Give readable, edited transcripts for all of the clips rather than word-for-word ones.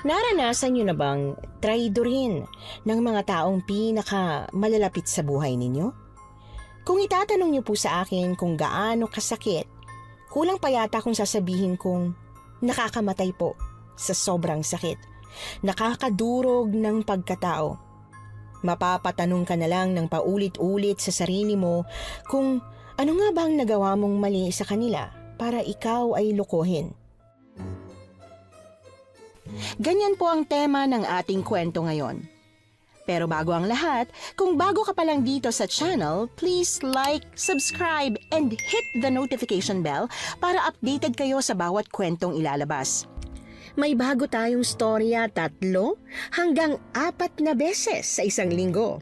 Naranasan niyo na bang traidorin ng mga taong pinaka-malalapit sa buhay ninyo? Kung itatanong niyo po sa akin kung gaano kasakit, kulang pa yata kung sasabihin kong nakakamatay po sa sobrang sakit. Nakakadurog ng pagkatao. Mapapatanong ka na lang ng paulit-ulit sa sarili mo kung ano nga ba ang nagawa mong mali sa kanila para ikaw ay lokohin. Ganyan po ang tema ng ating kwento ngayon. Pero bago ang lahat, kung bago ka pa lang dito sa channel, please like, subscribe, and hit the notification bell para updated kayo sa bawat kwentong ilalabas. May bago tayong storya 3 hanggang 4 na beses sa isang linggo.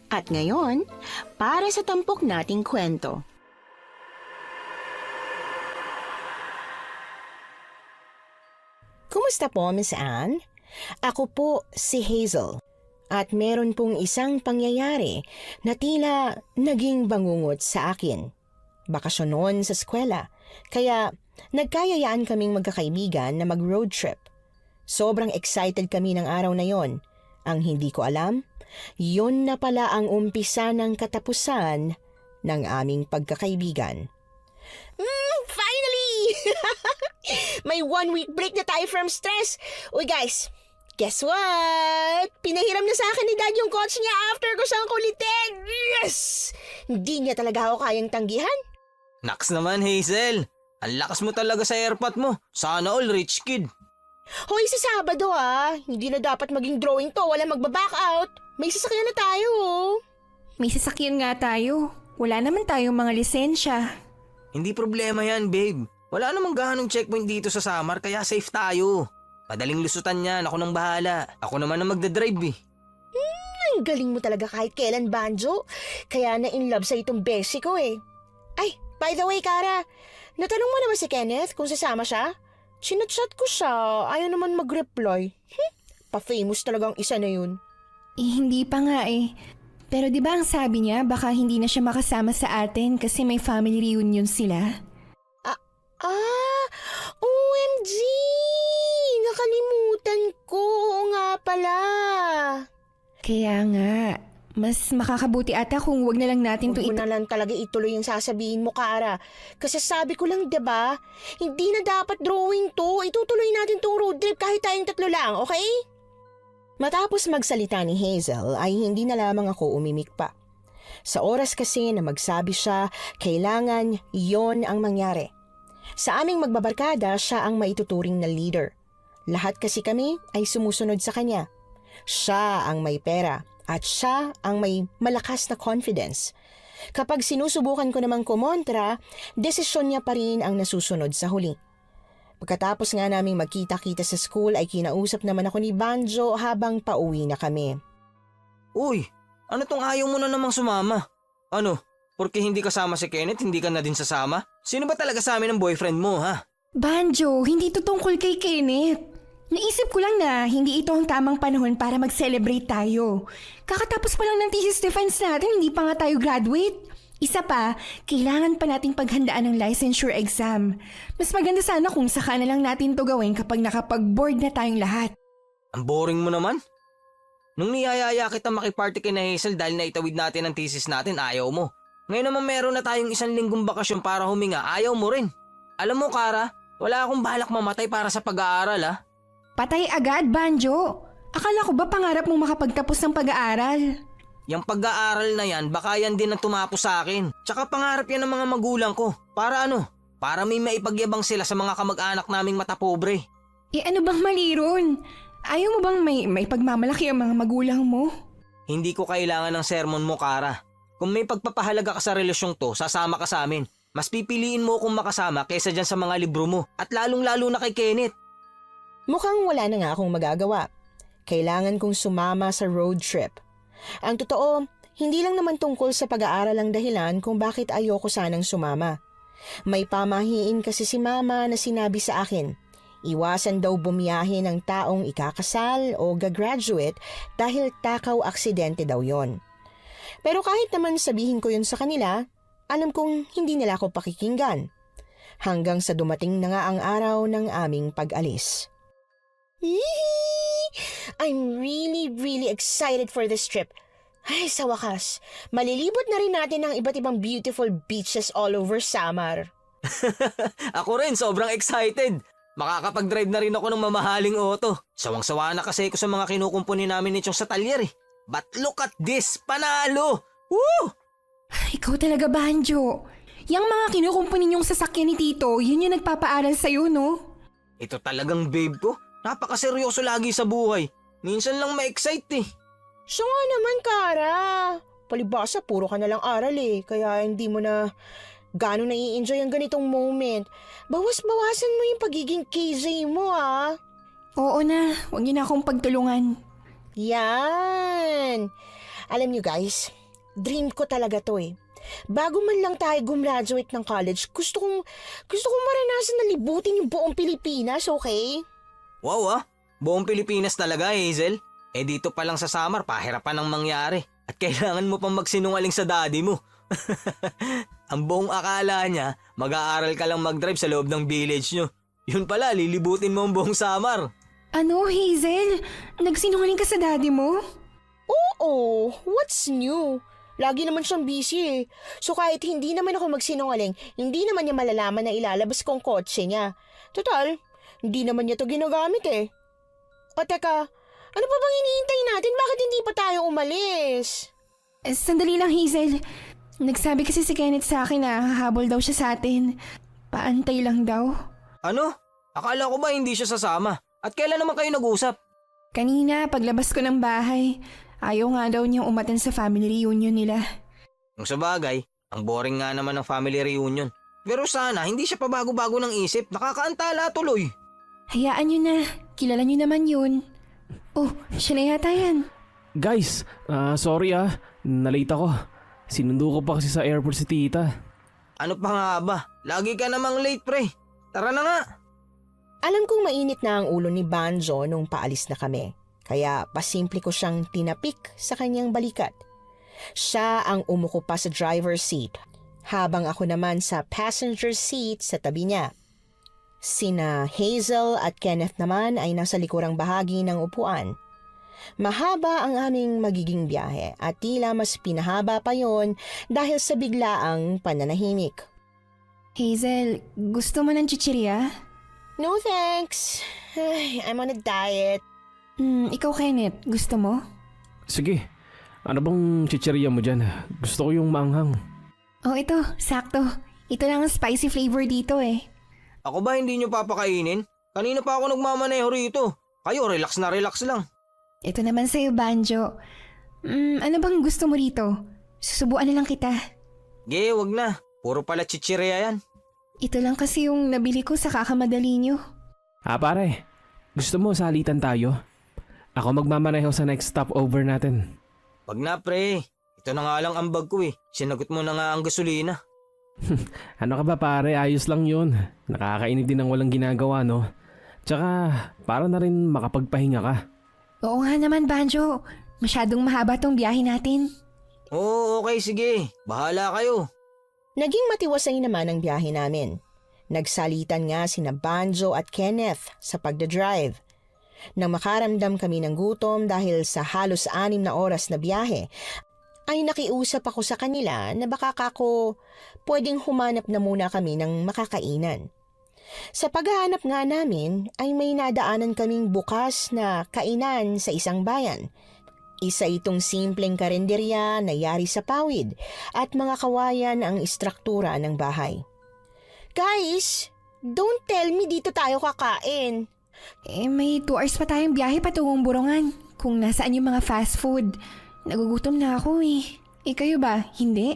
At ngayon, para sa tampok nating kwento. Kumusta po, Miss Anne? Ako po si Hazel. At meron pong isang pangyayari na tila naging bangungot sa akin. Bakasyon noon sa eskwela, kaya nagkayayaan kaming magkakaibigan na mag-road trip. Sobrang excited kami ng araw na yon. Ang hindi ko alam, yun na pala ang umpisa ng katapusan ng aming pagkakaibigan. Finally! May 1 week break na tayo from stress. Uy guys, guess what? Pinahiram na sa akin ni Dad yung coach niya after ko siyang kulitin. Yes! Hindi niya talaga ako kayang tanggihan. Naks naman, Hazel. Ang lakas mo talaga sa airpot mo. Sana all rich kid. Hoy, sa Sabado hindi na dapat maging drawing to. Wala magbaback out. May sasakyan na tayo. May sasakyan nga tayo. Wala naman tayong mga lisensya. Hindi problema yan, babe. Wala namang gahanong checkpoint dito sa Samar kaya safe tayo. Madaling lusutan yan, ako nang bahala. Ako naman ang magdadrive eh. Ang galing mo talaga kahit kailan, Banjo. Kaya na-in love sa itong beshi ko eh. Ay, by the way, Kara, natanong mo naman si Kenneth kung sasama siya? Chinachat ko siya, ayaw naman mag-reply. Pa-famous talagang isa na yun. Hindi pa nga eh. Pero di ba ang sabi niya baka hindi na siya makasama sa atin kasi may family reunion sila? OMG! Nakalimutan ko. Oo nga pala. Kaya nga, mas makakabuti ata kung wag na lang natin Huwag mo na lang talaga ituloy yung sasabihin mo, Kara. Kasi sabi ko lang, diba? Hindi na dapat drawing to. Itutuloy natin tong road trip kahit tayong 3 lang, okay? Matapos magsalita ni Hazel ay hindi na lamang ako umimik pa. Sa oras kasi na magsabi siya, kailangan yon ang mangyari. Sa aming magbabarkada, siya ang maituturing na leader. Lahat kasi kami ay sumusunod sa kanya. Siya ang may pera at siya ang may malakas na confidence. Kapag sinusubukan ko namang kumontra, desisyon niya pa rin ang nasusunod sa huli. Pagkatapos nga naming magkita-kita sa school ay kinausap naman ako ni Banjo habang pauwi na kami. Uy, ano tong ayaw mo na namang sumama? Ano, porque hindi kasama si Kenneth, hindi ka na din sasama? Sino ba talaga sa amin ang boyfriend mo, ha? Banjo, hindi ito tungkol kay Kenneth. Naisip ko lang na hindi ito ang tamang panahon para mag-celebrate tayo. Kakatapos pa lang ng thesis defense natin, hindi pa nga tayo graduate. Isa pa, kailangan pa nating paghandaan ng licensure exam. Mas maganda sana kung saka na lang natin to gawin kapag nakapag-board na tayong lahat. Ang boring mo naman. Nung niyayaya kita makiparty kay na Hazel dahil naitawid natin ang thesis natin, ayaw mo. Ngayon naman meron na tayong 1 linggong bakasyon para huminga, ayaw mo rin. Alam mo, Kara, wala akong balak mamatay para sa pag-aaral, ha? Patay agad, Banjo! Akala ko ba pangarap mong makapagtapos ng pag-aaral? Yang pag-aaral na yan, baka yan din ang tumapos sa akin. Tsaka pangarap yan ng mga magulang ko. Para ano? Para may maipagyabang sila sa mga kamag-anak naming matapobre. Ano bang mali ron? Ayaw mo bang may pagmamalaki ang mga magulang mo? Hindi ko kailangan ng sermon mo, Kara. Kung may pagpapahalaga ka sa relasyong to, sasama ka sa amin. Mas pipiliin mo kung makasama kaysa dyan sa mga libro mo. At lalong-lalo na kay Kenneth. Mukhang wala na nga akong magagawa. Kailangan kong sumama sa road trip. Ang totoo, hindi lang naman tungkol sa pag-aaral ang dahilan kung bakit ayoko sanang sumama. May pamahiin kasi si Mama na sinabi sa akin, iwasan daw bumiyahe ng taong ikakasal o gagraduate dahil takaw aksidente daw yon. Pero kahit naman sabihin ko yun sa kanila, alam kong hindi nila ako pakikinggan. Hanggang sa dumating na nga ang araw ng aming pag-alis. I'm really excited for this trip. Ay, sa wakas, malilibot na rin natin ang iba't ibang beautiful beaches all over Samar. Ako rin, sobrang excited. Makakapag-drive na rin ako ng mamahaling auto. Sawang-sawa na kasi ako sa mga kinukumpuni namin nitong sa talyer eh. But look at this, panalo! Woo! Ikaw talaga, Banjo. Yang mga kinukumpuni niyong sasakyan ni Tito, yun yung nagpapaaral sa'yo, no? Ito talagang babe ko. Napakaseryoso lagi sa buhay. Minsan lang ma-excite eh. Siya nga naman, Kara. Palibasa, puro ka na lang aral eh. Kaya hindi mo na gano'n nai-enjoy ang ganitong moment. Bawas-bawasan mo yung pagiging KJ mo, ah. Oo na, huwag niyo na akong pagtulungan. Yan! Alam niyo guys, dream ko talaga to eh. Bago man lang tayo gumraduate ng college, gusto kong maranasan na libutin yung buong Pilipinas, okay? Wow buong Pilipinas talaga Hazel. Eh dito pa lang sa Samar, pahirapan ang mangyari. At kailangan mo pang magsinungaling sa daddy mo. Ang buong akala niya, mag-aaral ka lang mag-drive sa loob ng village nyo. Yun pala, lilibutin mo ang buong Samar. Ano, Hazel? Nagsinungaling ka sa daddy mo? Oo, what's new? Lagi naman siyang busy eh. So kahit hindi naman ako magsinungaling, hindi naman niya malalaman na ilalabas ko ang kotse niya. Total, hindi naman niya to ginagamit eh. O teka, ano pa bang hinihintay natin? Bakit hindi pa tayo umalis? Sandali lang, Hazel. Nagsabi kasi si Kenneth sa akin na hahabol daw siya sa atin. Paantay lang daw. Ano? Akala ko ba hindi siya sasama? At kailan naman kayo nag-usap? Kanina, paglabas ko ng bahay, ayaw nga daw niyang umaten sa family reunion nila. Kung sa bagay, ang boring nga naman ng family reunion. Pero sana, hindi siya pabago-bago ng isip. Nakakaantala tuloy. Hayaan niyo na. Kilala niyo naman yun. Oh, siya na yata yan. Guys, sorry nalate ako. Sinundo ko pa kasi sa airport si tita. Ano pa nga ba? Lagi ka namang late pre. Tara na nga. Alam kong mainit na ang ulo ni Banjo nung paalis na kami. Kaya pasimple ko siyang tinapik sa kanyang balikat. Siya ang umuko pa sa driver's seat, habang ako naman sa passenger seat sa tabi niya. Sina Hazel at Kenneth naman ay nasa likurang bahagi ng upuan. Mahaba ang aming magiging biyahe at tila mas pinahaba pa yon dahil sa biglaang pananahimik. Hazel, gusto mo ng chichirya? No thanks. Ay, I'm on a diet. Ikaw, Kenneth, gusto mo? Sige, ano bang chichirya mo dyan? Gusto ko yung maanghang. Oh, ito, sakto. Ito lang ang spicy flavor dito eh. Ako ba hindi nyo papakainin? Kanina pa ako nagmamaneho rito. Kayo relax na relax lang. Ito naman sa'yo, Banjo. Ano bang gusto mo rito? Susubuan na lang kita. Ge, wag na. Puro pala chichirya yan. Ito lang kasi yung nabili ko sa kakamadali nyo. Pare, gusto mo salitan tayo? Ako magmamaneho sa next stopover natin. Wag na pre. Ito na nga lang ang bag ko eh. Sinagot mo na nga ang gasolina. Ano ka ba pare, ayos lang yun. Nakakainip din ng walang ginagawa, no? Tsaka, para na rin makapagpahinga ka. Oo nga naman, Banjo. Masyadong mahaba tong biyahe natin. Oo, okay, sige. Bahala kayo. Naging matiwasay naman ang biyahe namin. Nagsalitan nga sina Banjo at Kenneth sa pagdadrive. Nang makaramdam kami ng gutom dahil sa halos 6 na oras na biyahe, ay nakiusap ako sa kanila na baka kako pwedeng humanap na muna kami ng makakainan. Sa paghahanap nga namin ay may nadaanan kaming bukas na kainan sa isang bayan. Isa itong simpleng karinderya na yari sa pawid at mga kawayan ang istruktura ng bahay. Guys, don't tell me dito tayo kakain. May 2 hours pa tayong biyahe patungong Borongan. Kung nasaan yung mga fast food. Nagugutom na ako eh. Kayo ba? Hindi?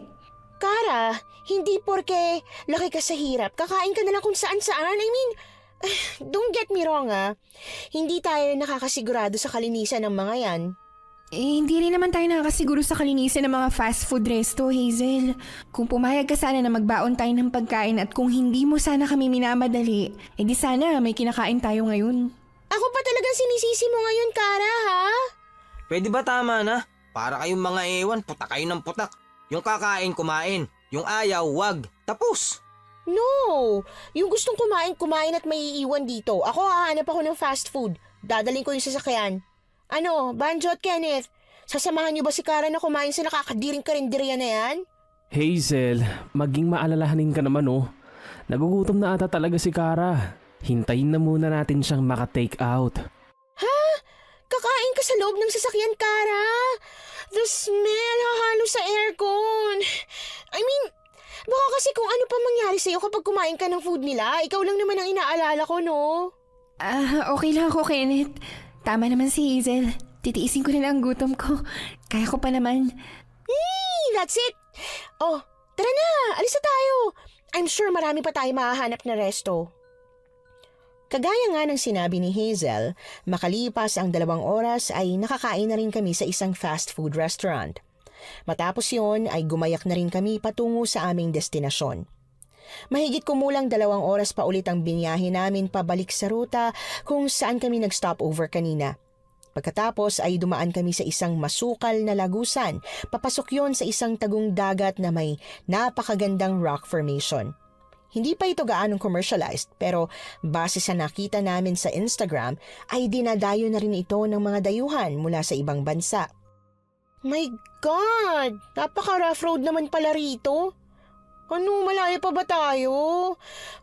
Kara, hindi porke laki ka sa hirap, kakain ka na lang kung saan-saan. I mean, don't get me wrong hindi tayo nakakasigurado sa kalinisan ng mga yan. Hindi rin naman tayo nakakasiguro sa kalinisan ng mga fast food resto, Hazel. Kung pumayag ka sana na magbaon tayo ng pagkain at kung hindi mo sana kami minamadali, di sana may kinakain tayo ngayon. Ako pa talagang sinisisi mo ngayon, Kara, ha? Pwede ba tama na? Para kayong mga ewan, putak kayo ng putak. Yung kakain, kumain. Yung ayaw, wag. Tapos. No, yung gustong kumain at may iiwan dito. Ako hahanap ako ng fast food. Dadaling ko yung sasakyan. Ano, Banjo at Kenneth? Sasamahan niyo ba si Kara na kumain sa nakakadiring karinderya na yan? Hazel, maging maalalahanin ka naman oh. Nagugutom na ata talaga si Kara. Hintayin na muna natin siyang maka-take out. Kakain ka sa loob ng sasakyan, Kara. The smell hahalo sa aircon. I mean, baka kasi kung ano pa mangyari sa'yo kapag kumain ka ng food nila, ikaw lang naman ang inaalala ko, no? Okay lang ako, Kenneth. Tama naman si Hazel. Titiisin ko na lang ang gutom ko. Kaya ko pa naman. That's it. Oh, tara na. Alis na tayo. I'm sure marami pa tayo mahahanap na resto. Kagaya nga ng sinabi ni Hazel, makalipas ang 2 oras ay nakakain na rin kami sa isang fast food restaurant. Matapos yon ay gumayak na rin kami patungo sa aming destinasyon. Mahigit kumulang 2 oras pa ulit ang binyahe namin pabalik sa ruta kung saan kami nag-stopover kanina. Pagkatapos ay dumaan kami sa isang masukal na lagusan. Papasok yon sa isang tagong dagat na may napakagandang rock formation. Hindi pa ito gaanong commercialized pero base sa nakita namin sa Instagram ay dinadayo na rin ito ng mga dayuhan mula sa ibang bansa. My God! Napaka-rough road naman pala rito. Ano, malayo pa ba tayo?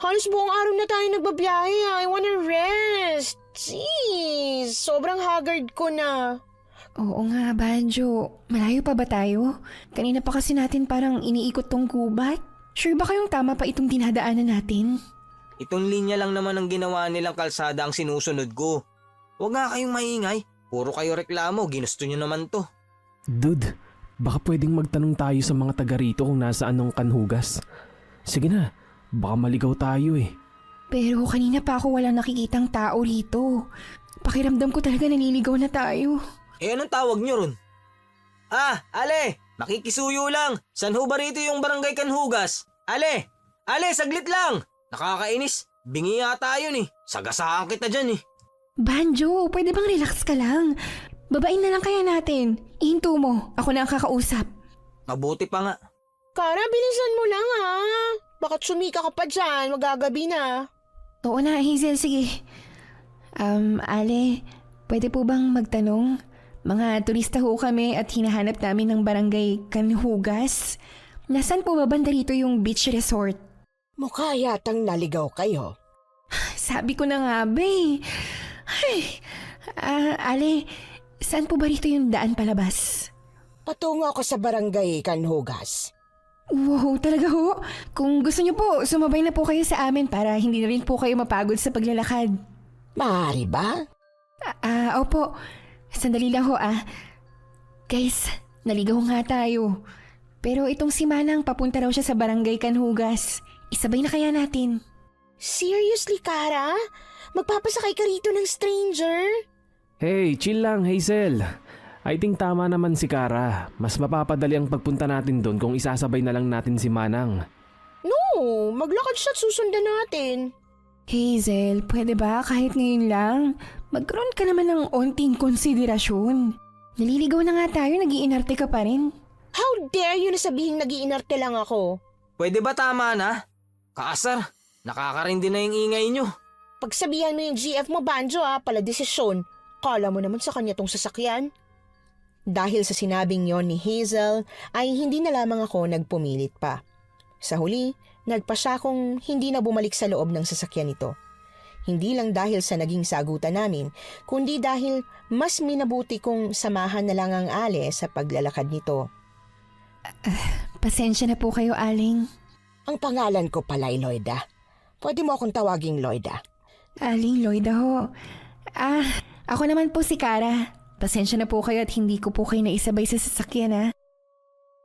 Halos buong araw na tayo nagbabiyahe. I wanna rest. Jeez, sobrang haggard ko na. Oo nga, Banjo. Malayo pa ba tayo? Kanina pa kasi natin parang iniikot tong gubat. Sure ba kayong tama pa itong dinadaanan natin? Itong linya lang naman ang ginawa nilang kalsada ang sinusunod ko. Huwag nga kayong maingay. Puro kayo reklamo, ginusto nyo naman to. Dude, baka pwedeng magtanong tayo sa mga taga rito kung nasaan ang kanhugas. Sige na, baka maligaw tayo eh. Pero kanina pa ako walang nakikitang tao rito. Pakiramdam ko talaga naliligaw na tayo. Eh anong tawag nyo ron? Ale! Makikisuyo lang. San ho ba rito yung barangay Kanhugas? Ale! Saglit lang! Nakakainis. Bingi yata yun eh. Sagasaan kita dyan eh. Banjo, pwede bang relax ka lang? Babain na lang kaya natin. Ihinto mo. Ako na ang kakausap. Mabuti pa nga. Kara, bilisan mo lang ha. Bakit sumika ka pa dyan? Magagabi na. Oo na, Hazel. Sige. Ale, pwede po bang magtanong? Mga turista ho kami at hinahanap namin ng barangay Kanhugas. Nasaan po ba banda rito yung beach resort? Mukha yatang naligaw kayo. Sabi ko na nga, be. Ay, Ale, saan po ba rito yung daan palabas? Patungo ako sa barangay Kanhugas. Wow, talaga ho? Kung gusto niyo po, sumabay na po kayo sa amin para hindi na rin po kayo mapagod sa paglalakad. Maaari ba? Opo. Sandali lang ho Guys, naligaw nga tayo. Pero itong si Manang papunta raw siya sa barangay Kanhugas. Isabay na kaya natin. Seriously, Kara? Magpapasakay ka rito ng stranger? Hey, chill lang Hazel. I think tama naman si Kara. Mas mapapadali ang pagpunta natin doon kung isasabay na lang natin si Manang. No, maglakad siya at susundan natin. Hazel, pwede ba kahit ngayon lang? Magkaroon ka naman ng onting konsiderasyon. Naliligaw na nga tayo, nag-iinarte ka pa rin. How dare you na sabihin nag-iinarte lang ako? Pwede ba tama na? Kaasar, nakakarindi na yung ingay nyo. Pagsabihan mo yung GF mo, Banjo pala desisyon. Kala mo naman sa kanya tong sasakyan. Dahil sa sinabing yon ni Hazel, ay hindi na lamang ako nagpumilit pa. Sa huli, nagpa siya kung hindi na bumalik sa loob ng sasakyan nito. Hindi lang dahil sa naging sagutan namin, kundi dahil mas minabuti kong samahan na lang ang Ale sa paglalakad nito. Pasensya na po kayo, Aling. Ang pangalan ko pala'y Loida. Pwede mo akong tawaging Loida. Aling Loida ho. Ako naman po si Kara. Pasensya na po kayo at hindi ko po kayo naisabay sa sasakyan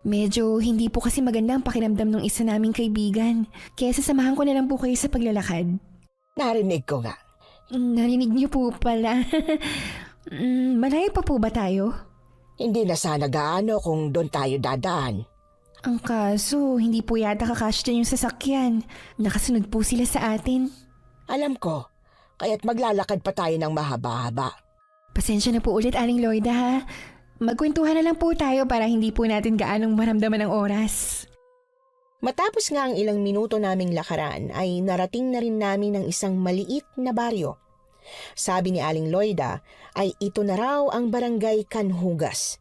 Medyo hindi po kasi maganda ang pakiramdam ng isa naming kaibigan. Kaya sasamahan ko na lang po kayo sa paglalakad. Narinig ko nga. Narinig niyo po pala. Malayo pa po ba tayo? Hindi na sana gaano kung doon tayo dadaan. Ang kaso, hindi po yata kakasya yung sasakyan. Nakasunod po sila sa atin. Alam ko, kaya't maglalakad pa tayo ng mahaba-haba. Pasensya na po ulit, Aling Loida Magkwentuhan na lang po tayo para hindi po natin gaanong maramdaman ng oras. Matapos nga ang ilang minuto naming lakaran ay narating na rin namin ang isang maliit na baryo. Sabi ni Aling Loida ay ito na raw ang barangay Kanhugas.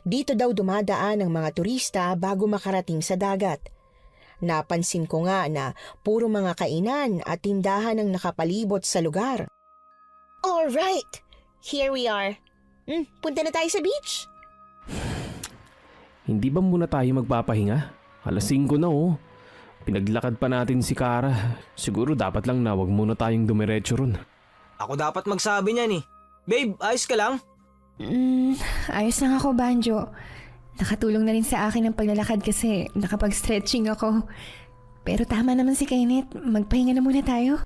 Dito daw dumadaan ang mga turista bago makarating sa dagat. Napansin ko nga na puro mga kainan at tindahan ang nakapalibot sa lugar. Alright, here we are. Punta na tayo sa beach. Hindi ba muna tayo magpapahinga? Alas 5 na oh. Pinaglakad pa natin si Kara. Siguro dapat lang na wag muna tayong dumiretso ron. Ako dapat magsabi niyan eh. Babe, ayos ka lang? Ayos lang ako, Banjo. Nakatulong na rin sa akin ang paglalakad kasi nakapag-stretching ako. Pero tama naman si Kenneth, magpahinga na muna tayo.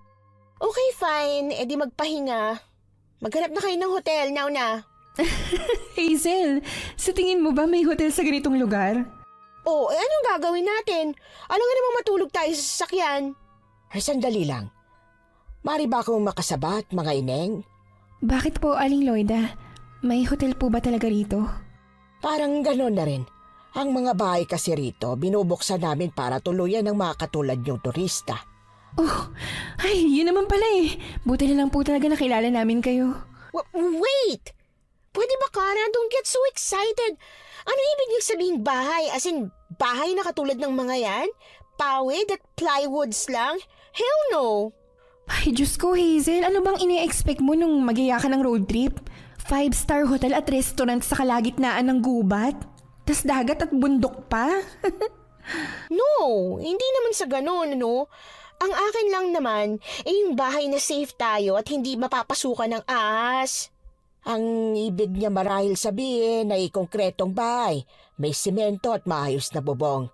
Okay, fine. E di magpahinga. Maghanap na kayo ng hotel, now na. Hazel, sa tingin mo ba may hotel sa ganitong lugar? Oh, anong gagawin natin? Alam nga namang matulog tayo sa sasakyan. Ay, sandali lang. Mari ba akong makasabat, mga ineng? Bakit po, Aling Loida? May hotel po ba talaga rito? Parang ganon na rin. Ang mga bahay kasi rito, binubuksan namin para tuluyan ng mga katulad niyong turista. Oh, ay, yun naman pala eh. Buti na lang po talaga nakilala namin kayo. Wait! Pwede ba, Kara? Don't get so excited. Ano ibig niyo sabihin bahay? As in, bahay na katulad ng mga yan? Pawid at plywoods lang? Hell no! Ay, Diyos ko, Hazel. Ano bang ine-expect mo nung mag-iya ka ng road trip? 5-star hotel at restaurant sa kalagitnaan ng gubat? Tas dagat at bundok pa? No, hindi naman sa ganun, no? Ang akin lang naman, yung bahay na safe tayo at hindi mapapasukan ng ahas. Ang ibig niya marahil sabihin ay konkretong bahay, may simento at maayos na bubong.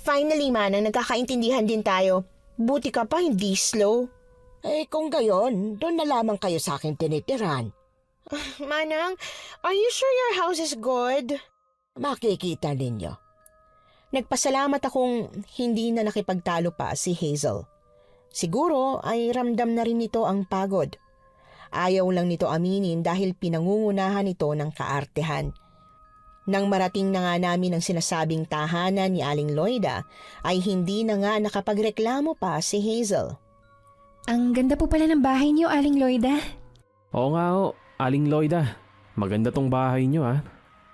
Finally, Manang, nagkakaintindihan din tayo. Buti ka pa, hindi slow. Eh kung gayon, doon na lamang kayo sa akin tinitiran. Manang, are you sure your house is good? Makikita ninyo. Nagpasalamat akong hindi na nakipagtalo pa si Hazel. Siguro ay ramdam na rin nito ang pagod. Ayaw lang nito aminin dahil pinangungunahan ito ng kaartehan. Nang marating na nga namin ang sinasabing tahanan ni Aling Loida, ay hindi na nga nakapagreklamo pa si Hazel. Ang ganda po pala ng bahay niyo, Aling Loida. Oo nga oh, Aling Loida. Maganda tong bahay nyo ah.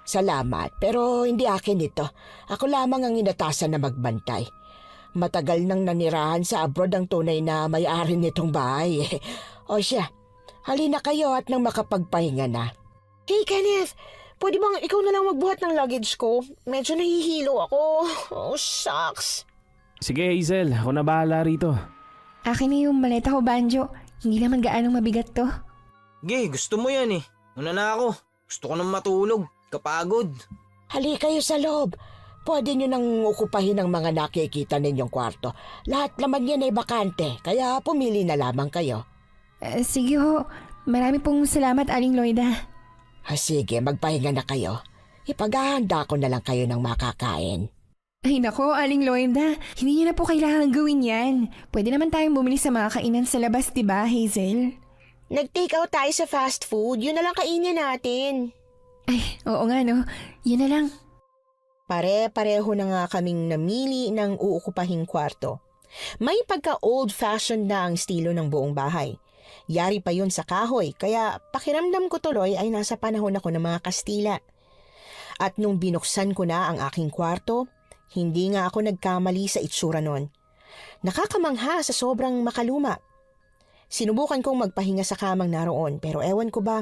Salamat, pero hindi akin ito. Ako lamang ang inatasan na magbantay. Matagal nang nanirahan sa abroad ang tunay na may-ari nitong bahay. O siya, halina kayo at nang makapagpahinga na. Hey Kenneth, pwede bang ikaw na lang magbuhat ng luggage ko? Medyo nahihilo ako. Oh, shucks. Sige Hazel, ako na bahala rito. Akin na yung maleta ko, Banjo. Hindi naman gaanong mabigat to. Ge, gusto mo yan eh. Una na ako. Gusto ko nang matulog. Kapagod. Hali kayo sa loob. Pwede nyo nang ukupahin ang mga nakikita ninyong kwarto. Lahat naman yan ay bakante, kaya pumili na lamang kayo. Sige ho. Marami pong salamat, Aling Loida. Sige, magpahinga na kayo. Ipaghahanda ko na lang kayo ng makakain. Ay nako, Aling Loida. Hindi niyo na po kailangan gawin yan. Pwede naman tayong bumili sa mga kainan sa labas, diba, Hazel? Nag-take out tayo sa fast food. Yun na lang kainin natin. Ay, oo nga no. Yun na lang. Pare-pareho na nga kaming namili ng uukupahing kwarto. May pagka-old-fashioned na ang estilo ng buong bahay. Yari pa yun sa kahoy, kaya pakiramdam ko tuloy ay nasa panahon ako ng mga Kastila. At nung binuksan ko na ang aking kwarto, hindi nga ako nagkamali sa itsura nun. Nakakamangha sa sobrang makaluma. Sinubukan kong magpahinga sa kamang naroon pero ewan ko ba,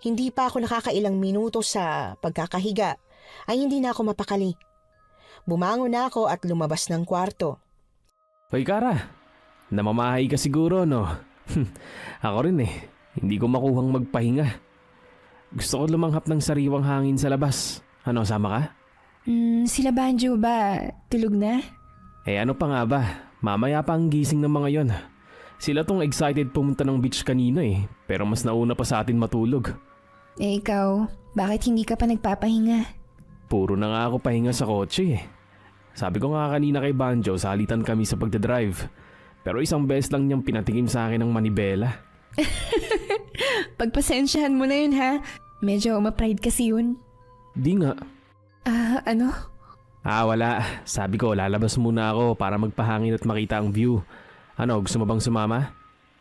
hindi pa ako nakakailang minuto sa pagkakahiga ay hindi na ako mapakali. Bumangon na ako at lumabas ng kwarto. Hoy Kara, namamahay ka siguro no? Ako rin eh, hindi ko makuhang magpahinga. Gusto ko lumanghap ng sariwang hangin sa labas. Ano, sama ka? Sila Banjo ba tulog na? Eh ano pa nga ba, mamaya pa ang gising ng mga yon. Sila tong excited pumunta ng beach kanina eh, pero mas nauna pa sa atin matulog. Eh ikaw, bakit hindi ka pa nagpapahinga? Puro na nga ako pahinga sa kotse eh. Sabi ko nga kanina kay Banjo, salitan kami sa pagdadrive. Pero isang beses lang niyang pinatingin sa akin ng manibela. Pagpasensyahan mo na yun ha. Medyo ma-pride kasi yun. Di nga. Ano? Wala. Sabi ko lalabas muna ako para magpahangin at makita ang view. Ano, gusto mo bang sumama?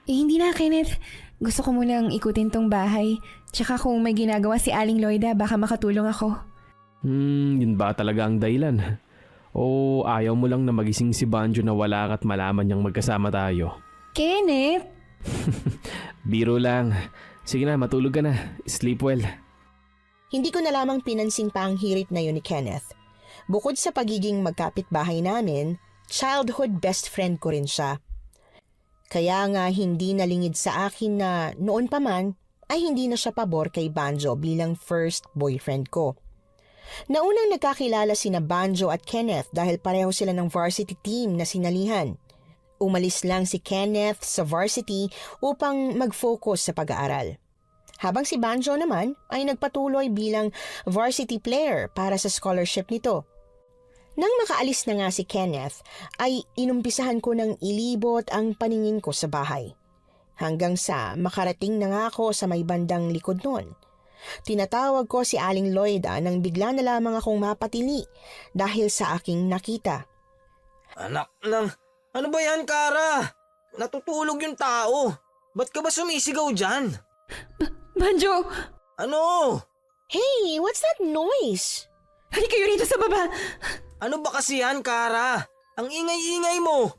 Hindi na, Kenneth. Gusto ko munang ikutin tong bahay. Tsaka kung may ginagawa si Aling Loida, baka makatulong ako. Yun ba talaga ang dahilan? O ayaw mo lang na magising si Banjo na wala ka't malaman niyang magkasama tayo? Kenneth! Biro lang. Sige na, matulog ka na. Sleep well. Hindi ko na lamang pinansin pa ang hirit na yun ni Kenneth. Bukod sa pagiging magkapit-bahay namin, childhood best friend ko rin siya. Kaya nga hindi nalingid sa akin na noon pa man ay hindi na siya pabor kay Banjo bilang first boyfriend ko. Naunang nagkakilala sina Banjo at Kenneth dahil pareho sila ng varsity team na sinalihan. Umalis lang si Kenneth sa varsity upang mag-focus sa pag-aaral. Habang si Banjo naman ay nagpatuloy bilang varsity player para sa scholarship nito. Nang makaalis na nga si Kenneth, ay inumpisahan ko ng ilibot ang paningin ko sa bahay. Hanggang sa makarating na nga ako sa may bandang likod nun. Tinatawag ko si Aling Loida nang bigla na lamang akong mapatili dahil sa aking nakita. Anak ng... Ano ba yan, Kara? Natutulog yung tao. Ba't ka ba sumisigaw dyan? Banjo! Ano? Hey, what's that noise? Halika kayo rito sa baba! Ano ba kasi yan, Kara? Ang ingay-ingay mo.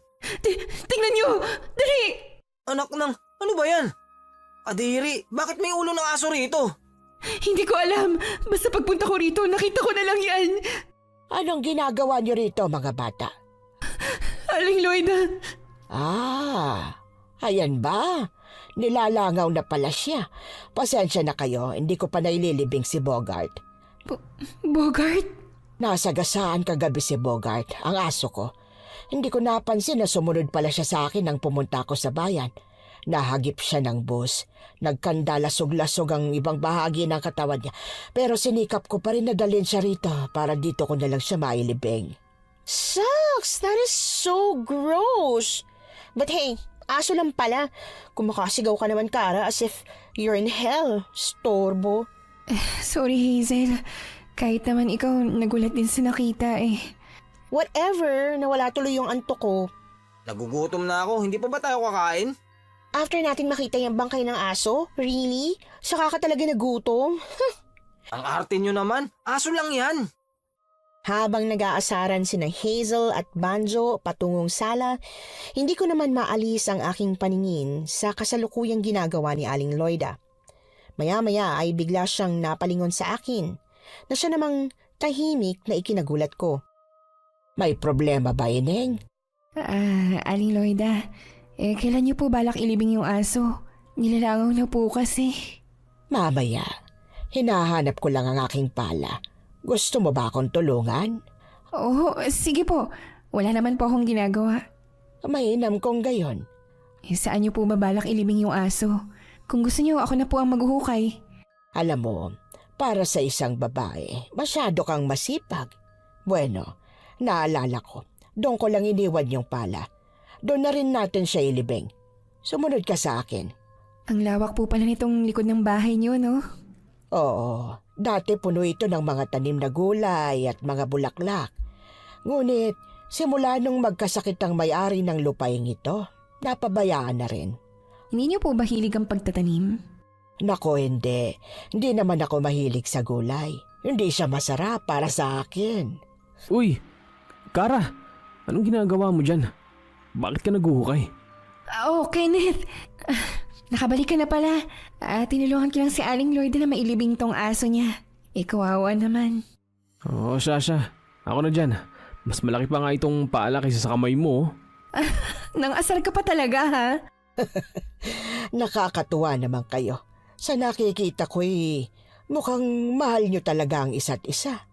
Tingnan niyo! Dali! Anak ng... Ano ba yan? Kadiri, bakit may ulo ng aso rito? Hindi ko alam. Basta pagpunta ko rito, nakita ko na lang yan. Anong ginagawa niyo rito, mga bata? Aling Loida. Ayan ba? Nilalangaw na pala siya. Pasensya na kayo, hindi ko pa naililibing si Bogart. Bogart? Nasa gasaan kagabi si Bogart, ang aso ko. Hindi ko napansin na sumunod pala siya sa akin nang pumunta ako sa bayan. Nahagip siya ng bus. Nagkandalasog-lasog ang ibang bahagi ng katawan niya. Pero sinikap ko pa rin na dalhin siya rito para dito ko na lang siya mailibing. Shucks, that is so gross. But hey, aso lang pala. Kung makasigaw ka naman, Kara, as if you're in hell. Storbo. Sorry, Hazel. Kahit naman ikaw, nagulat din sa nakita eh. Whatever, nawala tuloy yung antok ko. Nagugutom na ako, hindi pa ba tayo kakain? After natin makita yung bangkay ng aso? Really? Saka ka talaga nagutom? Ang arte nyo naman, aso lang yan. Habang nag-aasaran sina Hazel at Banjo patungong sala, hindi ko naman maalis ang aking paningin sa kasalukuyang ginagawa ni Aling Loida. Maya-maya ay bigla siyang napalingon sa akin na siya namang tahimik na ikinagulat ko. May problema ba, Ineng? Aling Loida, kailan niyo po balak ilibing yung aso? Nilalangaw na po kasi. Mamaya, hinahanap ko lang ang aking pala. Gusto mo ba akong tulungan? Oo, sige po. Wala naman po akong ginagawa. Mainam kong gayon. Saan niyo po mabalak ilibing yung aso? Kung gusto niyo, ako na po ang maghuhukay. Alam mo, para sa isang babae, masyado kang masipag. Bueno, naalala ko, doon ko lang iniwan yung pala. Doon na rin natin siya ilibing. Sumunod ka sa akin. Ang lawak po pala nitong likod ng bahay niyo, no? Oo, dati puno ito ng mga tanim na gulay at mga bulaklak. Ngunit, simula nung magkasakit ang may-ari ng lupaing ito, napabayaan na rin. Hindi niyo po ba hilig ang pagtatanim? Nako, hindi. Hindi naman ako mahilig sa gulay. Hindi siya masarap para sa akin. Uy, Kara, anong ginagawa mo dyan? Bakit ka naguhukay? Kenneth. Nakabalik ka na pala. Tinulungan ko lang si Aling Loida na mailibing tong aso niya. Kawawa naman. Oo, Sasha. Ako na dyan. Mas malaki pa nga itong pala kaysa sa kamay mo. Nang asar ka pa talaga, ha? Nakakatuwa naman kayo. Sa nakikita ko'y mukhang mahal nyo talaga ang isa't isa.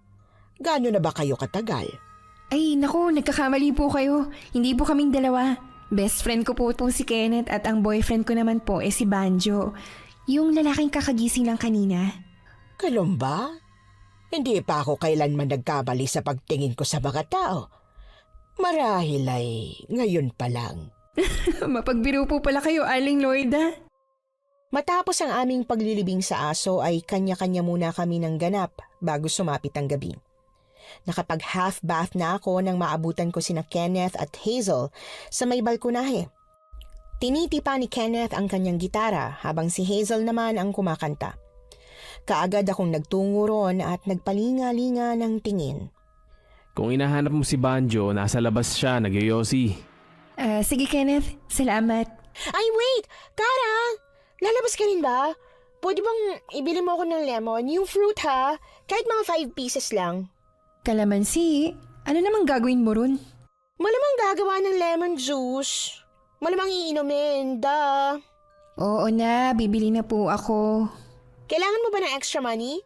Gaano na ba kayo katagal? Ay, naku, nagkakamali po kayo. Hindi po kaming dalawa. Best friend ko po si Kenneth at ang boyfriend ko naman po si Banjo. Yung lalaking kakagising lang kanina. Ganun ba? Hindi pa ako kailanman nagkamali sa pagtingin ko sa mga tao. Marahil ay ngayon pa lang. Mapagbiro po pala kayo, Aling Loida. Matapos ang aming paglilibing sa aso ay kanya-kanya muna kami ng ganap bago sumapit ang gabi. Nakapag half bath na ako nang maabutan ko sina Kenneth at Hazel sa may balkonahe. Tinitipa ni Kenneth ang kanyang gitara habang si Hazel naman ang kumakanta. Kaagad akong nagtungo ron at nagpalinga-linga ng tingin. Kung hinahanap mo si Banjo, nasa labas siya, nagyoyosi. Sige Kenneth, salamat. Ay wait! Kara! Lalabas ka rin ba? Pwede bang ibili mo ako ng lemon? Yung fruit ha? Kahit mga 5 pieces lang. Kalamansi, ano namang gagawin mo ron? Malamang gagawa ng lemon juice. Malamang iinumin, da. Oo na, bibili na po ako. Kailangan mo ba ng extra money?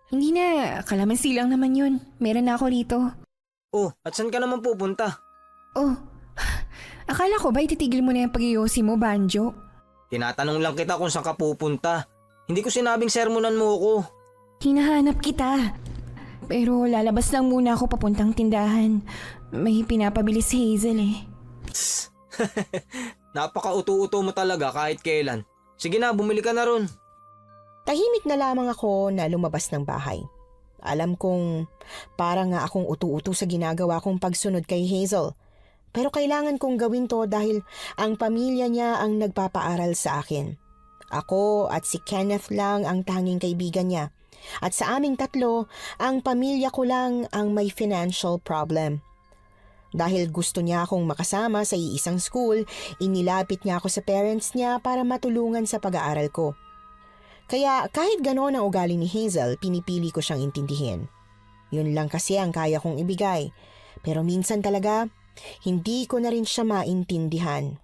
Hindi na, kalamansi lang naman yun. Meron na ako rito. Oh, at saan ka naman pupunta? Oh, akala ko ba ititigil mo na yung pag-iyosi mo, Banjo? Tinatanong lang kita kung saan ka pupunta. Hindi ko sinabing sermonan mo ko. Hinahanap kita. Pero lalabas lang muna ako papuntang tindahan. May pinapabili si Hazel eh. Napaka-uto-uto mo talaga kahit kailan. Sige na, bumili ka na ron. Tahimik na lamang ako na lumabas ng bahay. Alam kong para nga akong utu-uto sa ginagawa kong pagsunod kay Hazel. Pero kailangan kong gawin to dahil ang pamilya niya ang nagpapaaral sa akin. Ako at si Kenneth lang ang tanging kaibigan niya. At sa aming tatlo, ang pamilya ko lang ang may financial problem. Dahil gusto niya akong makasama sa iisang school, inilapit niya ako sa parents niya para matulungan sa pag-aaral ko. Kaya kahit gano'n ang ugali ni Hazel, pinipili ko siyang intindihin. Yun lang kasi ang kaya kong ibigay. Pero minsan talaga, hindi ko na rin siya maintindihan.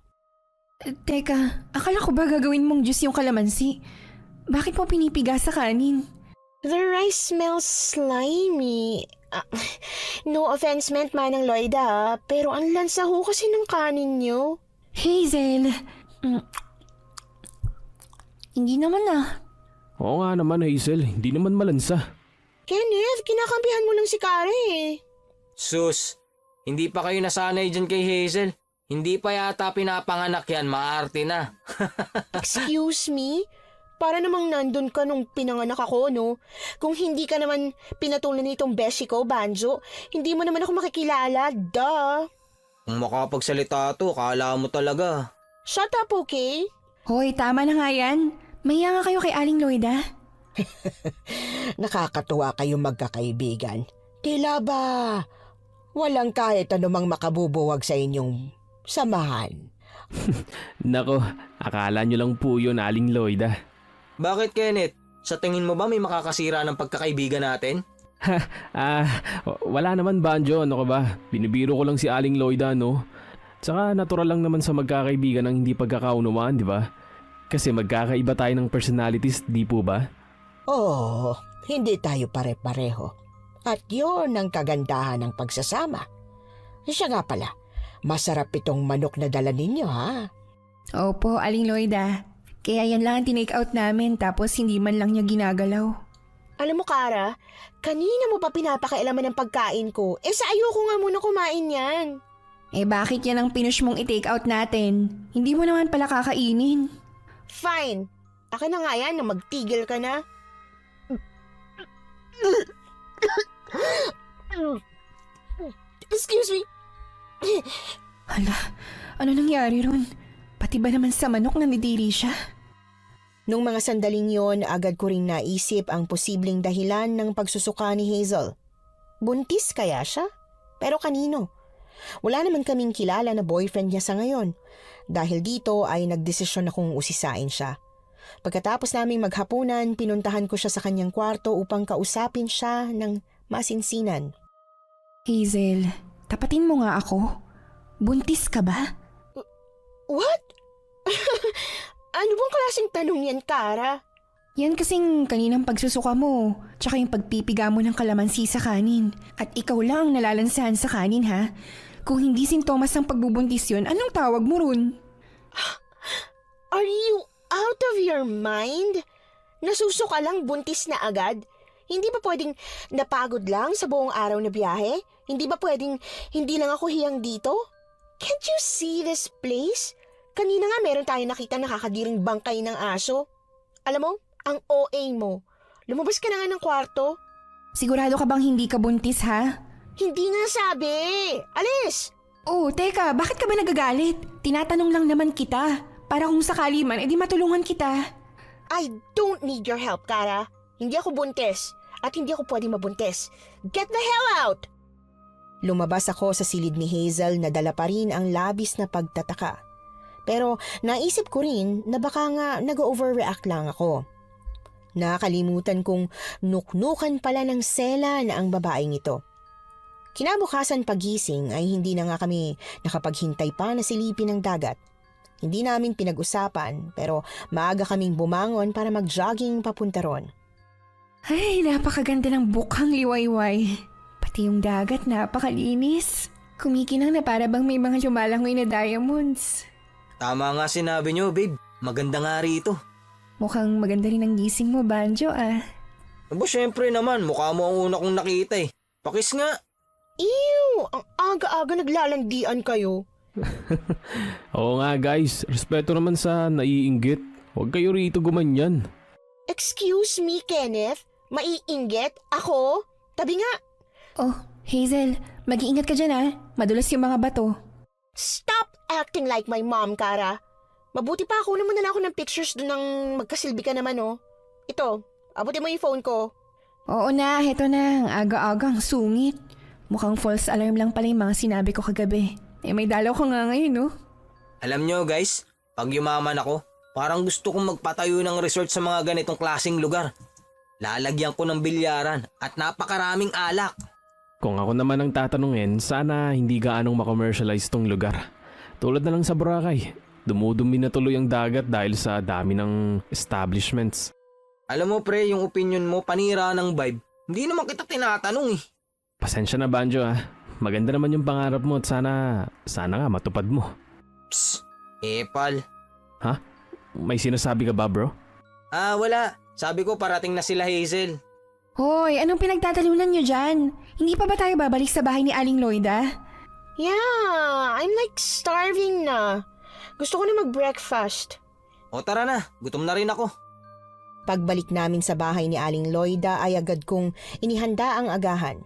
Teka, akala ko ba gagawin mong juice yung kalamansi? Bakit mo pinipiga sa kanin? The rice smells slimy. No offense meant, Manang Loida, pero ang lansa ho kasi ng kanin niyo. Hazel! Hindi naman ah. Oo nga naman Hazel, hindi naman malansa. Kenneth, kinakampihan mo lang si Kara eh. Sus, hindi pa kayo nasanay dyan kay Hazel. Hindi pa yata pinapanganak yan, maarte na. Excuse me? Para namang nandun ka nung pinanganak ako, no? Kung hindi ka naman pinatulan nitong beshi ko, Banjo, hindi mo naman ako makikilala, duh. Kung makapagsalita to, kala mo talaga. Shut up, okay? Hoy, tama na nga yan. Mahiya nga kayo kay Aling Loida. Nakakatuwa kayong magkakaibigan. Tila ba walang kahit anumang makabubuwag sa inyong samahan? Nako, akala nyo lang po yun, Aling Loida. Bakit, Kenneth? Sa tingin mo ba may makakasira ng pagkakaibigan natin? Wala naman Banjo, ano ka ba? Binibiro ko lang si Aling Loida, no? Tsaka natural lang naman sa magkakaibigan ang hindi pagkakaunawaan, di ba? Kasi magkakaiba tayo ng personalities, di po ba? Oo, hindi tayo pare-pareho. At yun ang kagandahan ng pagsasama. Siya nga pala, masarap itong manok na dala ninyo, ha? Opo, Aling Loida. Kaya yan lang ang tinake out namin tapos hindi man lang niya ginagalaw. Alam mo, Kara, kanina mo pa pinapakailaman ng pagkain ko. Sa ayoko nga muna kumain yan. Bakit yan ang pinush mong i-take out natin? Hindi mo naman pala kakainin. Fine. Akin na nga yan na magtigil ka na. Excuse me. Hala, ano nangyari ron? Pati ba naman sa manok nandidiri siya? Nung mga sandaling yon, agad ko ring naisip ang posibleng dahilan ng pagsusuka ni Hazel. Buntis kaya siya? Pero kanino? Wala naman kaming kilala na boyfriend niya sa ngayon. Dahil dito ay nagdesisyon akong usisain siya. Pagkatapos naming maghapunan, pinuntahan ko siya sa kanyang kwarto upang kausapin siya ng masinsinan. Hazel, tapatin mo nga ako. Buntis ka ba? What? Ano bang klaseng tanong yan, Kara? Yan kasing kaninang pagsusuka mo, tsaka yung pagpipiga mo ng kalamansi sa kanin. At ikaw lang ang nalalansahan sa kanin ha. Kung hindi sintomas ng pagbubuntis yun, anong tawag mo ron? Are you out of your mind? Nasusuka lang, buntis na agad? Hindi ba pwedeng napagod lang sa buong araw na biyahe? Hindi ba pwedeng hindi lang ako hiyang dito? Can't you see this place? Kanina nga meron tayong nakita nakakadiring bangkay ng aso. Alam mo, ang OA mo. Lumabas ka na nga ng kwarto. Sigurado ka bang hindi ka buntis ha? Hindi nga sabi. Alis! Oh, teka, bakit ka ba nagagalit? Tinatanong lang naman kita. Para kung sakali man, edi matulungan kita. I don't need your help, Kara. Hindi ako buntis. At hindi ako pwedeng mabuntis. Get the hell out! Lumabas ako sa silid ni Hazel na dala pa rin ang labis na pagtataka. Pero naisip ko rin na baka nga nag-overreact lang ako. Nakalimutan kong nuknukan pala ng Sela na ang babaeng ito. Kinabukasan pagising ay hindi na nga kami nakapaghintay pa na silipin ng dagat. Hindi namin pinag-usapan pero maaga kaming bumangon para mag-jogging papunta ron. Ay, napakaganda ng bukhang liwayway. Pati yung dagat napakalinis. Kumikinang na para bang may mga lumalangoy na diamonds. Tama nga sinabi nyo, babe. Maganda nga rito. Mukhang maganda rin ang gising mo, Banjo ah. Aba, syempre naman. Mukha mo ang una kong nakita eh. Pakis nga. Ew! Ang aga-aga naglalandian kayo. Oo nga guys, respeto naman sa naiinggit. Huwag kayo rito gumanyan. Excuse me, Kenneth? Maiinggit? Ako? Tabi nga. Oh, Hazel, mag-iingat ka dyan ah. Madulas yung mga bato. Stop acting like my mom, Kara. Mabuti pa ako naman na lang ako ng pictures doon ng magkasilbi ka naman, oh. Ito, abutin mo yung phone ko. Oo na, heto na. Ang aga-agang sungit. Mukhang false alarm lang pala yung mga sinabi ko kagabi. Eh may dalaw ko nga ngayon, no? Alam nyo guys, pag yumaman ako, parang gusto kong magpatayo ng resort sa mga ganitong klaseng lugar. Lalagyan ko ng bilyaran at napakaraming alak. Kung ako naman ang tatanungin, sana hindi gaanong makommercialize tong lugar. Tulad na lang sa Boracay, dumudumi na tuloy ang dagat dahil sa dami ng establishments. Alam mo pre, yung opinion mo panira ng vibe. Hindi naman kita tinatanong eh. Pasensya na Banjo ah. Maganda naman yung pangarap mo at sana nga matupad mo. Psst, epal. Ha? May sinasabi ka ba bro? Ah, wala. Sabi ko parating na sila Hazel. Hoy, anong pinagtatalunan nyo dyan? Hindi pa ba tayo babalik sa bahay ni Aling Loida? Yeah, I'm like starving na. Gusto ko na mag-breakfast. O tara na, gutom na rin ako. Pagbalik namin sa bahay ni Aling Loida ay agad kong inihanda ang agahan.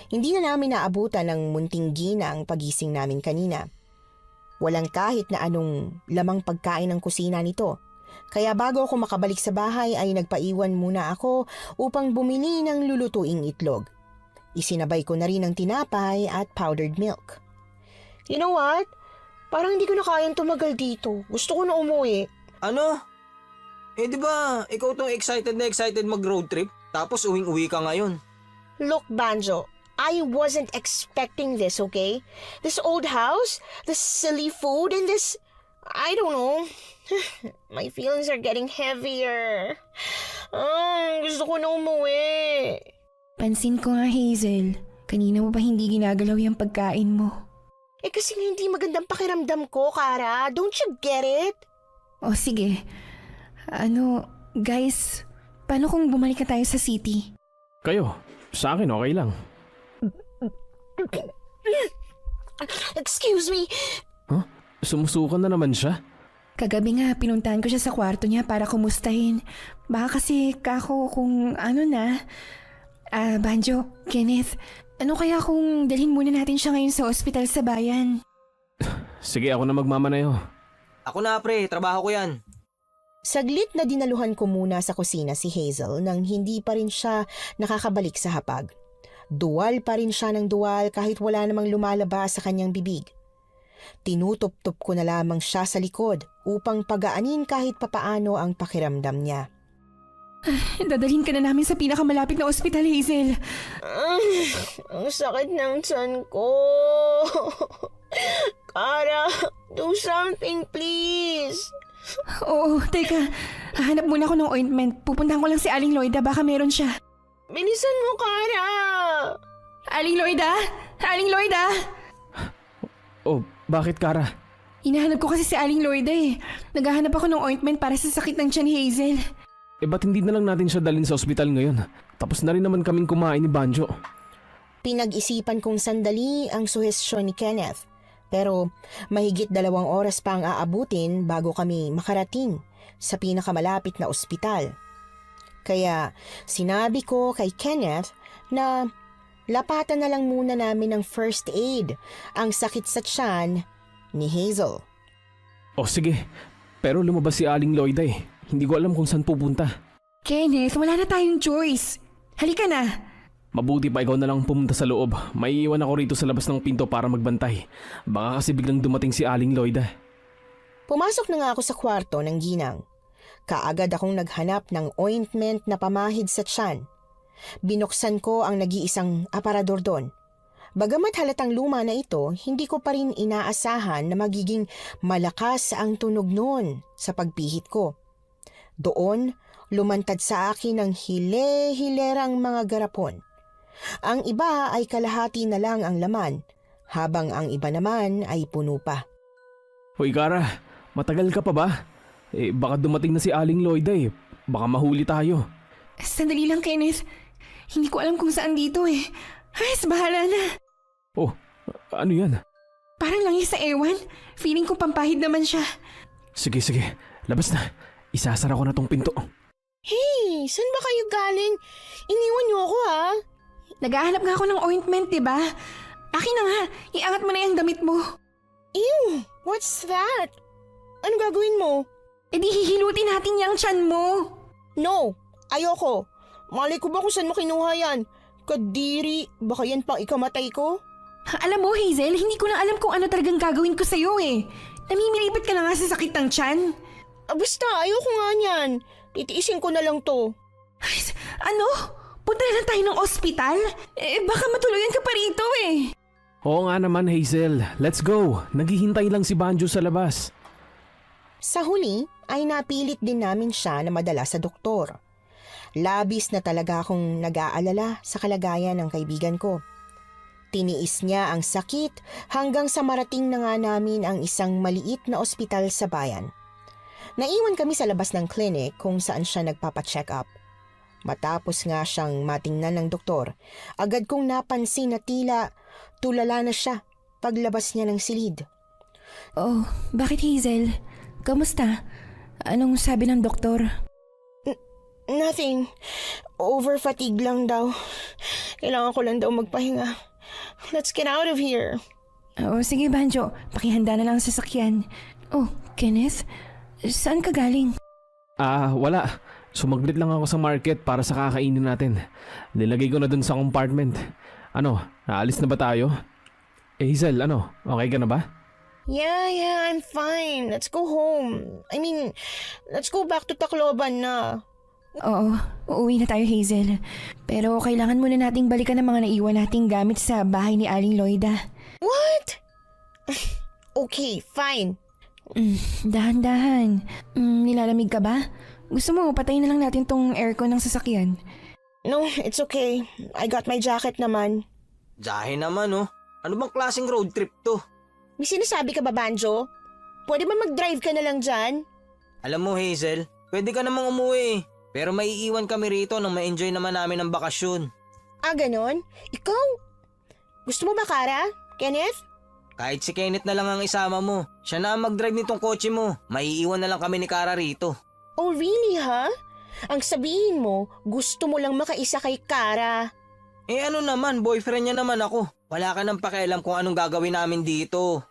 Hindi na namin naabutan ng munting gina ang pagising namin kanina. Walang kahit na anong lamang pagkain ng kusina nito. Kaya bago ako makabalik sa bahay ay nagpaiwan muna ako upang bumili ng lulutuing itlog. Isinabay ko na rin ang tinapay at powdered milk. You know what? Parang hindi ko na kayang tumagal dito. Gusto ko na umuwi. Ano? Eh di ba, ikaw tong excited na excited mag-road trip, tapos uwing-uwi ka ngayon. Look, Banjo, I wasn't expecting this, okay? This old house, this silly food, and this... I don't know. My feelings are getting heavier. Gusto ko na umuwi. Pansin ko nga, Hazel. Kanina mo ba hindi ginagalaw yung pagkain mo? Eh kasi hindi magandang pakiramdam ko, Kara. Don't you get it? O sige. Guys, paano kung bumalik na tayo sa city? Kayo, sa akin okay lang. Excuse me. Huh? Sumusukan na naman siya? Kagabi nga, pinuntahan ko siya sa kwarto niya para kumustahin. Baka kasi kako kung Banjo, Kenneth, ano kaya kung dalhin muna natin siya ngayon sa ospital sa bayan? Sige, ako na magmamanayo. Ako na pre, trabaho ko yan. Saglit na dinaluhan ko muna sa kusina si Hazel nang hindi pa rin siya nakakabalik sa hapag. Duwal pa rin siya ng duwal kahit wala namang lumalabas sa kanyang bibig. Tinutup-tup ko na lamang siya sa likod upang pagaanin kahit papaano ang pakiramdam niya. Dadalhin ka na namin sa pinakamalapit na ospital, Hazel. Ang sakit ng tiyan ko. Kara, do something please. Oo, teka. Hahanap muna ako ng ointment. Pupuntahan ko lang si Aling Loida, baka meron siya. Bilisan mo, Kara. Aling Loida? Aling Loida? Oh, bakit Kara? Hinahanap ko kasi si Aling Loida eh. Naghahanap ako ng ointment para sa sakit ng tiyan ni Hazel. Eh ba't hindi na lang natin siya dalhin sa ospital ngayon? Tapos na rin naman kaming kumain ni Banjo. Pinag-isipan kong sandali ang suhestyon ni Kenneth. Pero mahigit 2 oras pa ang aabutin bago kami makarating sa pinakamalapit na ospital. Kaya sinabi ko kay Kenneth na lapatan na lang muna namin ng first aid ang sakit sa tiyan ni Hazel. Oh sige, Pero lumabas si Aling Lloyda eh. Hindi ko alam kung saan pupunta. Kenneth, wala na tayong choice. Halika na. Mabuti pa ikaw na lang pumunta sa loob. May iwan ako rito sa labas ng pinto para magbantay. Baka kasi biglang dumating si Aling Lloyda. Pumasok na nga ako sa kwarto ng ginang. Kaagad akong naghanap ng ointment na pamahid sa tiyan. Binuksan ko ang nag-iisang aparador doon. Bagamat halatang luma na ito, hindi ko pa rin inaasahan na magiging malakas ang tunog noon sa pagpihit ko. Doon, lumantad sa akin ang hile-hilerang mga garapon. Ang iba ay kalahati na lang ang laman, habang ang iba naman ay puno pa. Hoy Kara, matagal ka pa ba? Baka dumating na si Aling Lloyda eh. Baka mahuli tayo. Sandali lang, Kenneth. Hindi ko alam kung saan dito eh. Ay, bahala na. Oh, ano yan? Parang langis sa ewan. Feeling ko pampahid naman siya. Sige, labas na. Isasara ko na tong pinto. Hey, saan ba kayo galing? Iniwan niyo ako ha? Naghahanap nga ako ng ointment, diba? Akin na nga. Iangat mo na yung damit mo. Ew, what's that? Ano gagawin mo? E di hihilutin natin yung tiyan mo. No, ayoko. Malay ko ba kung saan mo kinuha yan? Kadiri, baka yan pang ikamatay ko? Alam mo, Hazel, hindi ko na alam kung ano talagang gagawin ko sa'yo eh. Namimilipat ka na nga sa sakit ng tiyan. Basta, ayoko nga niyan. Titiisin ko na lang to. Ay, ano? Punta na lang tayo ng ospital? Baka matuluyan ka pa rito eh. Oo nga naman Hazel, let's go. Naghihintay lang si Banjo sa labas. Sa huli, ay napilit din namin siya na madala sa doktor. Labis na talaga akong nag-aalala sa kalagayan ng kaibigan ko. Tiniis niya ang sakit hanggang sa marating na nga namin ang isang maliit na ospital sa bayan. Naiwan kami sa labas ng clinic kung saan siya nagpapacheck up. Matapos nga siyang matingnan ng doktor, agad kong napansin na tila tulala na siya paglabas niya ng silid. Oh, bakit Hazel? Kamusta? Anong sabi ng doktor? Nothing. Over-fatigue lang daw. Kailangan ko lang daw magpahinga. Let's get out of here. Oh, sige Banjo, pakihanda na lang ang sasakyan. Oh, Kenneth, saan ka galing? Wala. Sumaglit lang ako sa market para sa kakainin natin. Nilagay ko na dun sa compartment. Ano, aalis na ba tayo? Hazel, ano, okay ka na ba? Yeah, I'm fine. Let's go home. Let's go back to Tacloban na. Oo, uuwi na tayo Hazel. Pero kailangan muna nating balikan ang mga naiwan nating gamit sa bahay ni Aling Lloyda. What? Okay, fine. Dahan-dahan. Nilalamig ka ba? Gusto mo, patayin na lang natin tong aircon ng sasakyan. No, it's okay. I got my jacket naman. Jahe naman oh. Ano bang klaseng road trip to? May sinasabi ka ba, Banjo? Pwede ba mag-drive ka na lang dyan? Alam mo Hazel, pwede ka namang umuwi. Pero maiiwan kami rito nang ma-enjoy naman namin ang bakasyon. Ganon? Ikaw? Gusto mo ba, Kara? Kenneth? Kahit si Kenneth na lang ang isama mo. Siya na ang mag-drive nitong kotse mo. Maiiwan na lang kami ni Kara rito. Oh, really, ha? Ang sabihin mo, gusto mo lang makaisa kay Kara. Ano naman, boyfriend niya naman ako. Wala ka nang pakialam kung anong gagawin namin dito.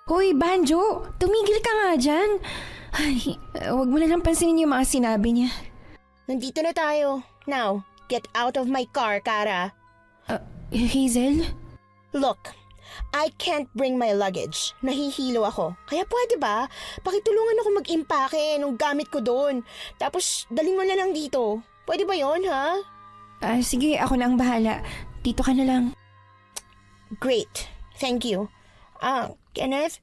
Hoy, Banjo! Tumigil ka nga dyan! Ay, huwag mo na lang pansinin yung mga sinabi niya. Nandito na tayo. Now, get out of my car, Kara. Hazel? Look, I can't bring my luggage. Nahihilo ako. Kaya pwede ba? Pakitulungan ako mag-impake nung gamit ko doon. Tapos, dalhin mo na lang dito. Pwede ba yon, ha? Sige, ako na ang bahala. Dito ka na lang. Great. Thank you. Kenneth,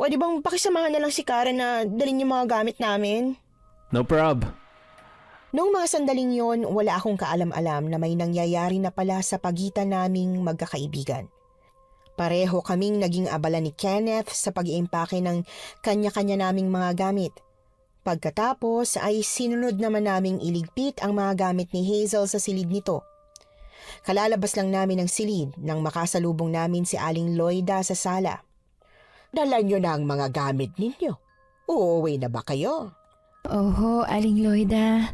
pwede bang pakisamahan na lang si Kara na dalhin yung mga gamit namin? No prob. Noong mga sandaling yon, wala akong kaalam-alam na may nangyayari na pala sa pagitan naming magkakaibigan. Pareho kaming naging abala ni Kenneth sa pag-iimpake ng kanya-kanya naming mga gamit. Pagkatapos ay sinunod naman naming iligpit ang mga gamit ni Hazel sa silid nito. Kalalabas lang namin ng silid nang makasalubong namin si Aling Lloyda sa sala. Dala nyo na ang mga gamit ninyo. Uuwi na ba kayo? Oho, Aling Lloyda.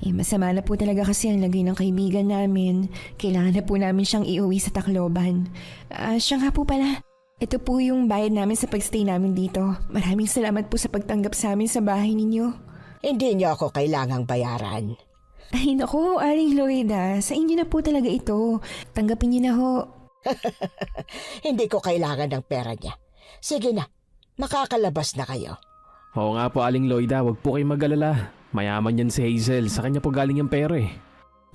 Masama na po talaga kasi ang lagay ng kaibigan namin. Kailangan na po namin siyang iuwi sa Tacloban. Siya nga po pala. Ito po yung bayad namin sa pagstay namin dito. Maraming salamat po sa pagtanggap sa amin sa bahay ninyo. Hindi niyo ako kailangang bayaran. Ay naku, Aling Loida, sa inyo na po talaga ito. Tanggapin niyo na ho. Hindi ko kailangan ng pera niya. Sige na, makakalabas na kayo. Oo nga po, Aling Loida, wag po kayong mag-alala. Mayaman yan si Hazel, sa kanya po galing yung pera eh.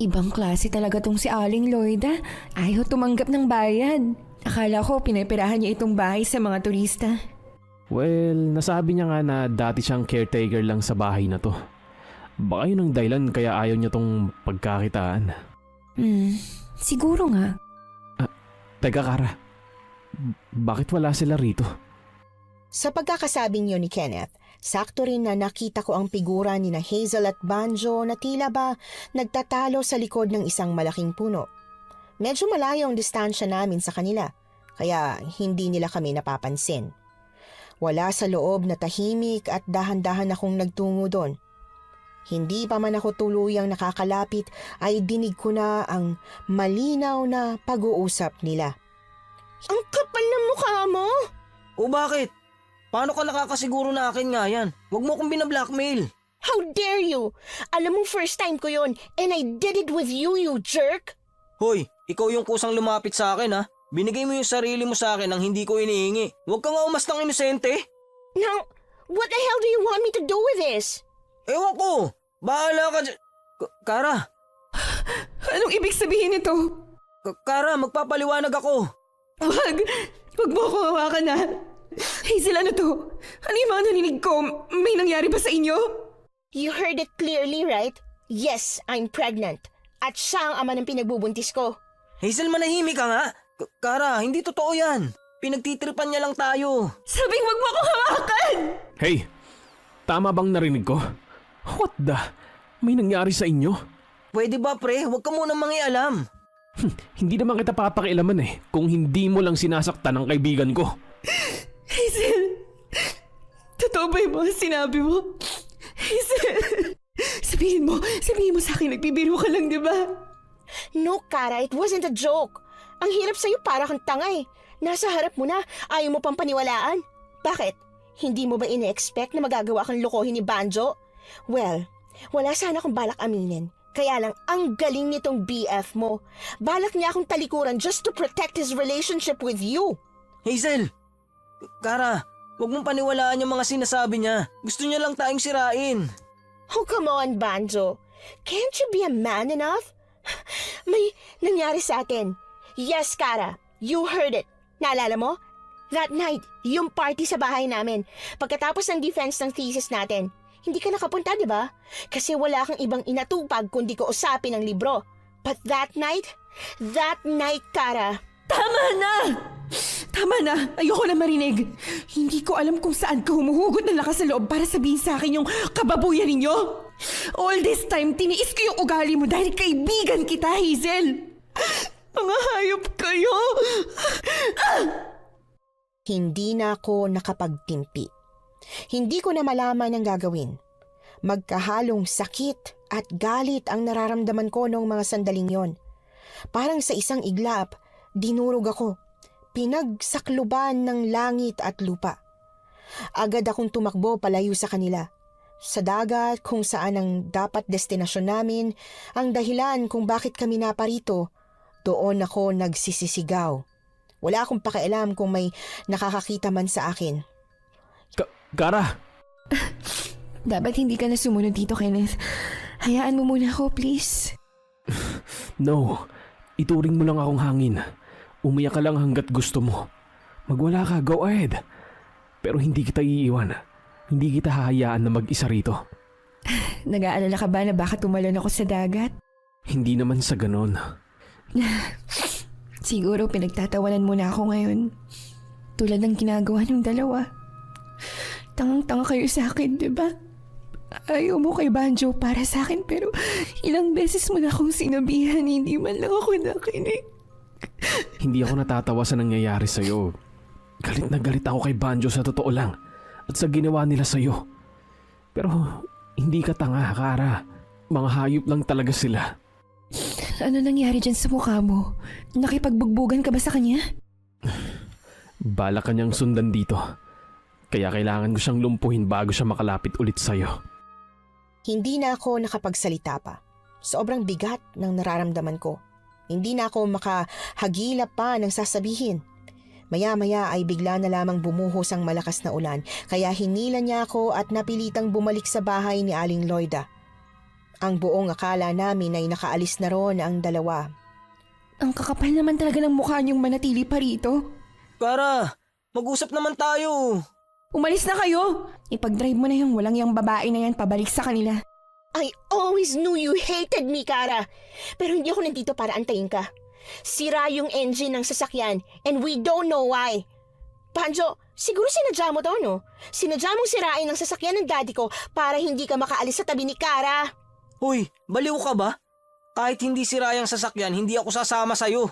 Ibang klase talaga tong si Aling Loida. Ayaw tumanggap ng bayad. Akala ko pinapirahan niya itong bahay sa mga turista. Well, nasabi niya nga na dati siyang caretaker lang sa bahay na to. Baka yun ang dahilan kaya ayaw niya tong pagkakitaan. Siguro nga. Teka Kara, bakit wala sila rito? Sa pagkakasabi niyo ni Kenneth, sakto rin na nakita ko ang figura ni na Hazel at Banjo na tila ba nagtatalo sa likod ng isang malaking puno. Medyo malayo ang distansya namin sa kanila, kaya hindi nila kami napapansin. Wala sa loob na tahimik at dahan-dahan akong nagtungo doon. Hindi pa man ako tuluyang nakakalapit ay dinig ko na ang malinaw na pag-uusap nila. Ang kapal ng mukha mo! O bakit? Paano ka nakakasiguro na akin nga yan? Huwag mo akong binablackmail. How dare you! Alam mo first time ko yon and I did it with you, you jerk! Hoy, ikaw yung kusang lumapit sa akin ha. Binigay mo yung sarili mo sa akin nang hindi ko inihingi. Huwag ka nga umastang inosente. Now, what the hell do you want me to do with this? Ewan ko. Bahala ka dyan. Kara, Anong ibig sabihin nito? Kara, magpapaliwanag ako. Wag! Wag mo ako hawakan na! Hazel, ano to? Ano yung mga narinig ko? May nangyari ba sa inyo? You heard it clearly, right? Yes, I'm pregnant. At siya ang ama ng pinagbubuntis ko. Hazel, manahimik ka nga. Kara, hindi totoo yan. Pinagtitripan niya lang tayo. Sabing wag mo ako hawakan! Hey, tama bang narinig ko? What the? May nangyari sa inyo? Pwede ba pre? Huwag ka munang mangialam. Hindi naman kita papakialaman eh kung hindi mo lang sinasaktan ang kaibigan ko. Hazel! Totoo ba yung mga sinabi mo? Hazel! Sabihin mo sa akin, nagbibiro ka lang, di ba? No, Kara, it wasn't a joke. Ang hirap sa'yo para kang tanga eh. Nasa harap mo na, ayaw mo pang paniwalaan. Bakit? Hindi mo ba ine-expect na magagawa kang lokohin ni Banjo? Well, wala sana akong balak aminin. Kaya lang, ang galing nitong BF mo. Balak niya akong talikuran just to protect his relationship with you. Hazel! Kara, huwag mong paniwalaan yung mga sinasabi niya. Gusto niya lang tayong sirain. Oh, come on, Banjo. Can't you be a man enough? May nangyari sa atin. Yes, Kara, you heard it. Naalala mo? That night, yung party sa bahay namin. Pagkatapos ng defense ng thesis natin, hindi ka nakapunta, di ba? Kasi wala kang ibang inatupag kundi ko usapin ang libro. But that night, Kara. Tama na! Tama na! Ayoko na marinig! Hindi ko alam kung saan ka humuhugot ng lakas sa loob para sabihin sa akin yung kababuyan ninyo! All this time, tiniis ko yung ugali mo dahil kaibigan kita, Hazel! Mga hayop kayo! Hindi na ako nakapagtimpi. Hindi ko na malaman ang gagawin. Magkahalong sakit at galit ang nararamdaman ko noong mga sandaling yon. Parang sa isang iglap, dinurog ako. Pinagsakluban ng langit at lupa. Agad akong tumakbo palayo sa kanila. Sa dagat kung saan ang dapat destinasyon namin, ang dahilan kung bakit kami naparito, doon ako nagsisisigaw. Wala akong pakialam kung may nakakakita man sa akin. Kara! Dapat hindi ka na sumunod dito, Kenneth. Hayaan mo muna ako, please. No, ituring mo lang akong hangin. Umiyak ka lang hanggat gusto mo. Magwala ka, go ahead. Pero hindi kita iiwan. Hindi kita hahayaan na mag-isa rito. Nag-aalala ka ba na baka tumalon ako sa dagat? Hindi naman sa ganon. Siguro pinagtatawanan mo na ako ngayon. Tulad ng ginagawa ng dalawa. Tangang-tanga kayo sa akin, di ba? Ayaw mo kay Banjo para sa akin pero ilang beses mo na akong sinabihan, hindi man lang ako nakinig. Hindi ako natatawa sa nangyayari sa'yo. Galit na galit ako kay Banjo sa totoo lang at sa ginawa nila sa'yo. Pero hindi ka tanga, Kara. Mga hayop lang talaga sila. Ano nangyari dyan sa mukha mo? Nakipagbugbugan ka ba sa kanya? Bala kanyang sundan dito. Kaya kailangan ko siyang lumpuhin bago siya makalapit ulit sa'yo. Hindi na ako nakapagsalita pa. Sobrang bigat ng nararamdaman ko. Hindi na ako makahagilap pa ng sasabihin. Maya-maya ay bigla na lamang bumuhos ang malakas na ulan, kaya hinila niya ako at napilitang bumalik sa bahay ni Aling Loida. Ang buong akala namin ay nakaalis na roon ang dalawa. Ang kakapal naman talaga ng mukha niyong manatili pa rito. Kara, mag-usap naman tayo. Umalis na kayo! Ipag-drive mo na yung walang yung babae na yan pabalik sa kanila. I always knew you hated me, Kara. Pero hindi ako nandito para antayin ka. Sira yung engine ng sasakyan and we don't know why. Banjo, siguro sinadya mo to, no? Sinadya mong sirain ang sasakyan ng daddy ko para hindi ka makaalis sa tabi ni Kara. Hoy, baliw ka ba? Kahit hindi sira yung sasakyan, hindi ako sasama sa'yo.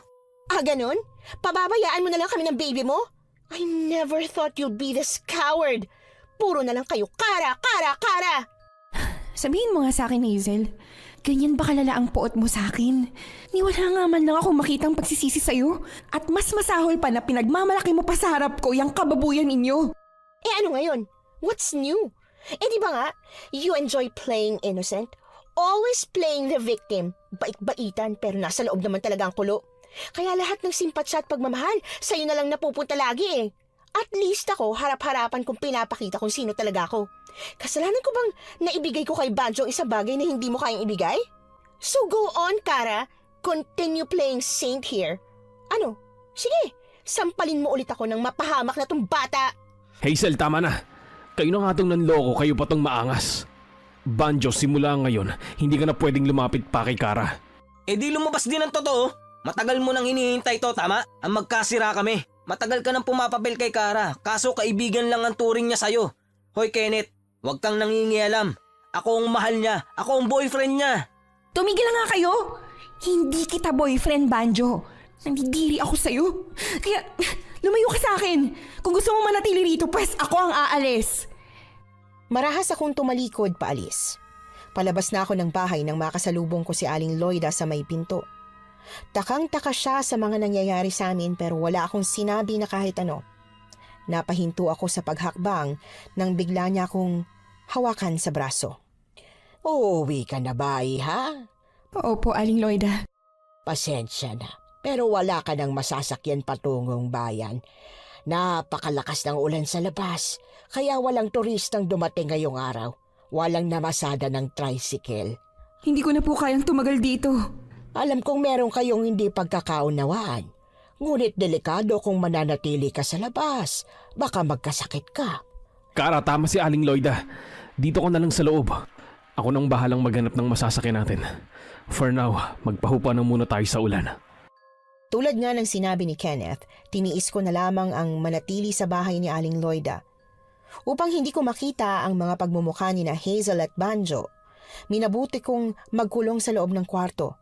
Ah, ganun? Pababayaan mo na lang kami ng baby mo? I never thought you'd be this coward. Puro na lang kayo, Kara, Kara, Kara! Sabihin mo nga sa akin, Hazel. Ganyan ba kalala ang puot mo sa akin? Ni wala nga man lang ako makitang pagsisisi sa'yo. At mas masahol pa na pinagmamalaki mo pa sa harap ko yung kababuyan ninyo. Eh ano ngayon? What's new? Eh di ba nga, you enjoy playing innocent? Always playing the victim. Bait-baitan pero nasa loob naman talaga ang kulo. Kaya lahat ng simpatsya at pagmamahal, sa'yo na lang napupunta lagi eh. At least ako, harap-harapan kung pinapakita kung sino talaga ako. Kasalanan ko bang naibigay ko kay Banjo isang bagay na hindi mo kayang ibigay? So go on, Kara. Continue playing saint here. Ano? Sige, sampalin mo ulit ako ng mapahamak na tong bata. Hazel, tama na. Kayo na nga tong nanloko, kayo pa tong maangas. Banjo, simula ngayon, hindi ka na pwedeng lumapit pa kay Kara. Eh di lumabas din ang totoo. Matagal mo nang hinihintay to, tama? Ang magkasira kami. Matagal ka nang pumapabel kay Kara, kaso kaibigan lang ang turing niya sa'yo. Hoy Kenneth, huwag kang nangingialam. Ako ang mahal niya, ako ang boyfriend niya. Tumigil na nga kayo! Hindi kita boyfriend, Banjo. Nandidiri ako sa'yo. Kaya, lumayo ka sa akin. Kung gusto mo manatili rito, pues ako ang aalis. Marahas akong tumalikod paalis. Palabas na ako ng bahay nang makasalubong ko si Aling Loida sa may pinto. Takang-taka siya sa mga nangyayari sa amin pero wala akong sinabi na kahit ano. Napahinto ako sa paghakbang nang bigla niya akong hawakan sa braso. Uuwi ka na ba, iha? Opo, Aling Loida. Pasensya na. Pero wala ka ng masasakyan patungong bayan. Napakalakas ng ulan sa labas. Kaya walang turistang dumating ngayong araw. Walang namasada ng tricycle. Hindi ko na po kayang tumagal dito. Alam kong meron kayong hindi pagkakaunawaan. Ngunit delikado kung mananatili ka sa labas. Baka magkasakit ka. Kara, tama si Aling Loida. Dito ko na lang sa loob. Ako nang bahalang maghanap ng masasakyan natin. For now, magpahupa na muna tayo sa ulan. Tulad nga ng sinabi ni Kenneth, tiniis ko na lamang ang manatili sa bahay ni Aling Loida. Upang hindi ko makita ang mga pagmumukha ni na Hazel at Banjo, minabuti kong magkulong sa loob ng kwarto.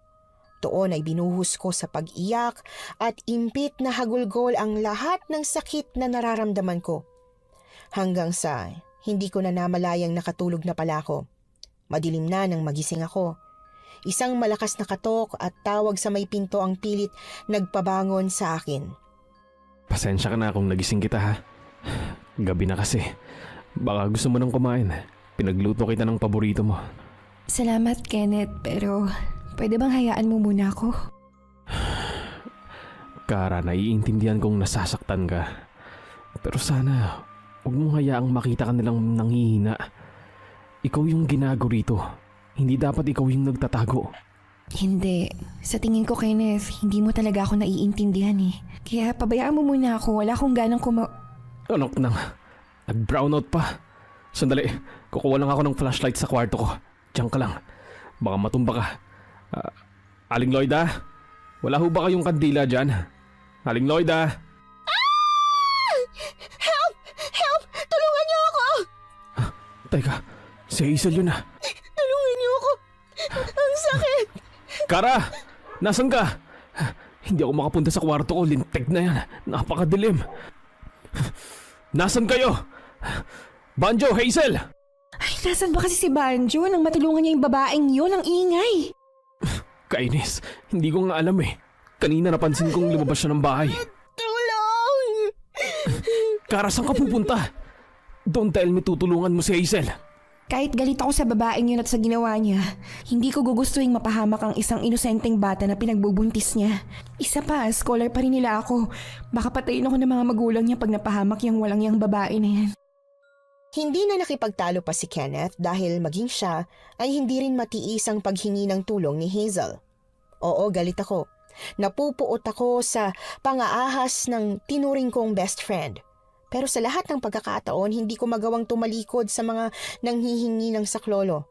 Doon ay binuhos ko sa pag-iyak at impit na hagulgol ang lahat ng sakit na nararamdaman ko. Hanggang sa hindi ko na namalayang nakatulog na pala ako. Madilim na nang magising ako. Isang malakas na katok at tawag sa may pinto ang pilit nagpabangon sa akin. Pasensya ka na kung nagising kita ha. Gabi na kasi. Baka gusto mo nang kumain. Pinagluto kita ng paborito mo. Salamat, Kenneth, pero pwede bang hayaan mo muna ako? Kara, naiintindihan kong nasasaktan ka. Pero sana, huwag mong hayaang makita ka nilang nanghihina. Ikaw yung ginago rito. Hindi dapat ikaw yung nagtatago. Hindi. Sa tingin ko, Kenneth, hindi mo talaga ako naiintindihan eh. Kaya pabayaan mo muna ako. Wala akong ganang Anak nang, nag-brownout pa. Sandali, kukuha lang ako ng flashlight sa kwarto ko. Diyan ka lang. Baka matumba ka. Aling Loida? Wala ho ba kayong kandila dyan? Aling Loida? Help! Help! Tulungan niyo ako! Teka, si Hazel yun ah. Tulungan niyo ako! Ang sakit! Kara! Nasaan ka? Hindi ako makapunta sa kwarto ko. Lintik na yan. Napakadilim. Nasaan kayo? Banjo, Hazel! Ay, nasan ba kasi si Banjo nang matulungan niya yung babaeng yun? Ang ingay! Kainis, hindi ko nga alam eh. Kanina napansin kong lumabas siya ng bahay. Tulong! Kara, saan ka pupunta? Don't tell me tutulungan mo si Hazel. Kahit galit ako sa babaeng yun at sa ginawa niya, hindi ko gugustuhin mapahamak ang isang inosenteng bata na pinagbubuntis niya. Isa pa, scholar pa rin nila ako. Baka patayin ako ng mga magulang niya pag napahamak yung walang yang babae na yan. Hindi na nakipagtalo pa si Kenneth dahil maging siya ay hindi rin matiis ang paghingi ng tulong ni Hazel. Oo, galit ako. Napupuot ako sa pangaahas ng tinuring kong best friend. Pero sa lahat ng pagkakataon, hindi ko magawang tumalikod sa mga nanghihingi ng saklolo.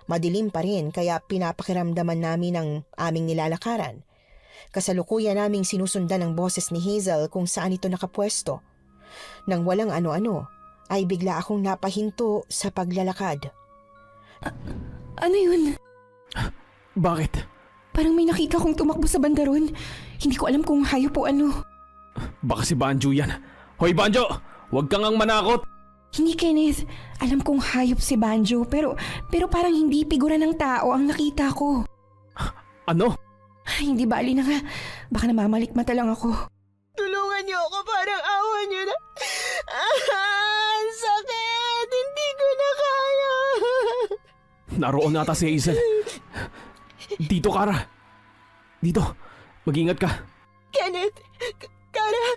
Madilim pa rin kaya pinapakiramdaman namin ang aming nilalakaran. Kasalukuyan naming sinusundan ng boses ni Hazel kung saan ito nakapwesto. Nang walang ano-ano, ay bigla akong napahinto sa paglalakad. Ano yun? Bakit? Parang may nakita kong tumakbo sa bandaron. Hindi ko alam kung hayop o ano. Baka si Banjo yan. Hoy Banjo, huwag kang ang manakot. Hindi, Kenneth. Alam kong hayop si Banjo pero parang hindi figura ng tao ang nakita ko. Ano? Ay, hindi bali na nga. Baka namamalikmata lang ako. Tulungan niyo ako, parang awa niyo na. Ang sakit! Hindi ko na kaya! Naroon nata si Hazel. Dito, Kara. Dito, mag-ingat ka. Kenneth! Kara!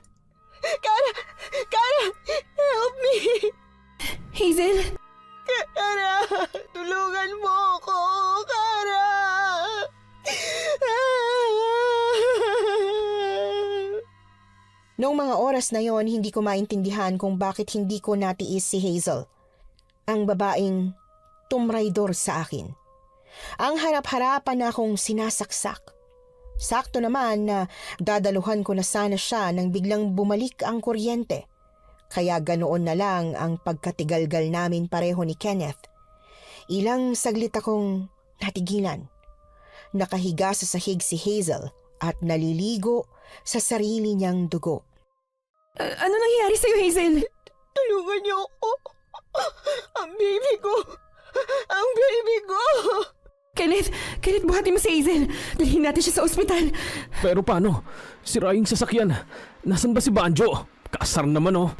Help me! Hazel! Kara! Tulungan mo ako! Kara! Noong mga oras na yon, hindi ko maintindihan kung bakit hindi ko natiis si Hazel. Ang babaeng tumraydor sa akin. Ang harap-harapan na akong sinasaksak. Sakto naman na dadaluhan ko na sana siya nang biglang bumalik ang kuryente. Kaya ganoon na lang ang pagkatigalgal namin pareho ni Kenneth. Ilang saglit akong natigilan. Nakahiga sa sahig si Hazel at naliligo sa sarili niyang dugo. Ano nangyayari sa'yo, Hazel? Tulungan niyo ako. Ang baby ko. Ang baby ko. Kenneth, buhatin mo si Hazel. Dalhin natin siya sa ospital. Pero paano? Sira yung sasakyan. Nasaan ba si Banjo? Kasar naman oh.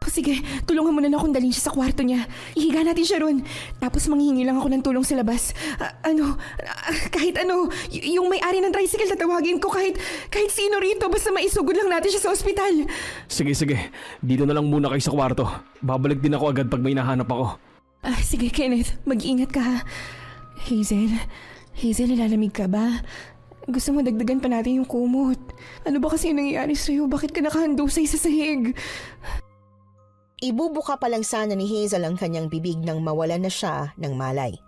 O sige, tulungan mo na akong dalhin siya sa kwarto niya. Ihiga natin siya ron. Tapos manghihingi lang ako ng tulong sa labas. Kahit ano, yung may-ari ng tricycle tatawagin ko kahit sino rito basta maisugod lang natin siya sa ospital. Sige. Dito na lang muna kayo sa kwarto. Babalik din ako agad pag may nahanap ako. Sige Kenneth, mag-ingat ka ha. Hazel, nilalamig ka ba? Gusto mo dagdagan pa natin yung kumot. Ano ba kasi yung nangyayari sa'yo? Bakit ka nakahandusay sa sahig? Ibubuka pa lang sana ni Hazel ang kanyang bibig nang mawalan na siya ng malay.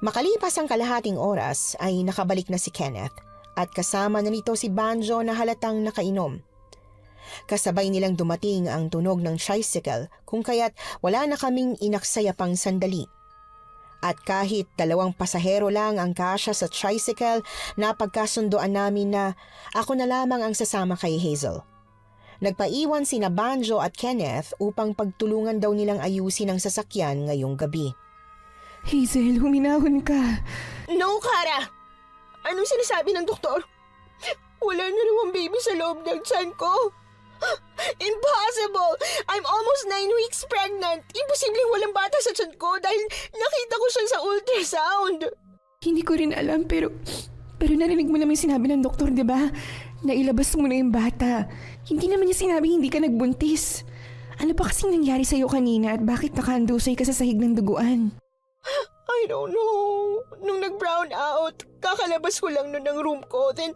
Makalipas ang kalahating oras ay nakabalik na si Kenneth at kasama na nito si Banjo na halatang nakainom. Kasabay nilang dumating ang tunog ng tricycle kung kaya't wala na kaming inaksaya pang sandali. At kahit 2 pasahero lang ang kasya sa tricycle, napagkasundoan namin na ako na lamang ang sasama kay Hazel. Nagpaiwan sina Banjo at Kenneth upang pagtulungan daw nilang ayusin ang sasakyan ngayong gabi. Hazel, huminahon ka. No, Kara! Anong sinasabi ng doktor? Wala na raw ang baby sa loob ng tiyan ko. Impossible! I'm almost 9 weeks pregnant. Imposibleng walang bata sa tiyan ko dahil nakita ko siya sa ultrasound. Hindi ko rin alam pero narinig mo naman yung sinabi ng doktor, di ba? Na ilabas mo na yung bata. Hindi naman niya sinabi hindi ka nagbuntis. Ano pa kasing nangyari sa'yo kanina at bakit nakahandusay ka sa sahig ng duguan? I don't know. Nung nag-brown out, kakalabas ko lang nun ng room ko. Then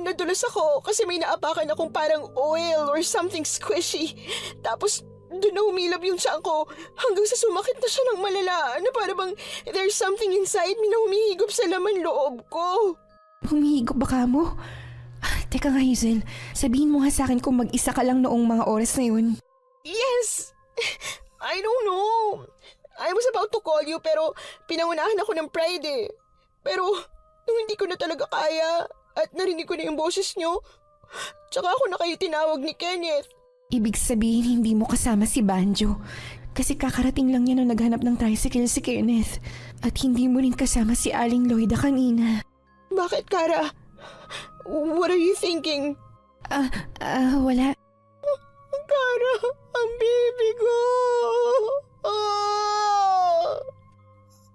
nadulas ako kasi may naapakan akong parang oil or something squishy. Tapos doon na humilab yung tiyan ko hanggang sa sumakit na siya ng malala na para bang there's something inside me na humihigop sa laman loob ko. Humihigop ba ka mo? Teka nga Hazel, sabihin mo nga sa akin kung mag-isa ka lang noong mga oras na yun. Yes! I don't know. I was about to call you pero pinangunahan ako ng pride eh. Pero nung hindi ko na talaga kaya at narinig ko na yung boses niyo, tsaka ako na kayo tinawag ni Kenneth. Ibig sabihin hindi mo kasama si Banjo. Kasi kakarating lang niya nung naghanap ng tricycle si Kenneth. At hindi mo rin kasama si Aling Loida kanina. Bakit, Kara? What are you thinking? Wala. Kara, ang baby ko!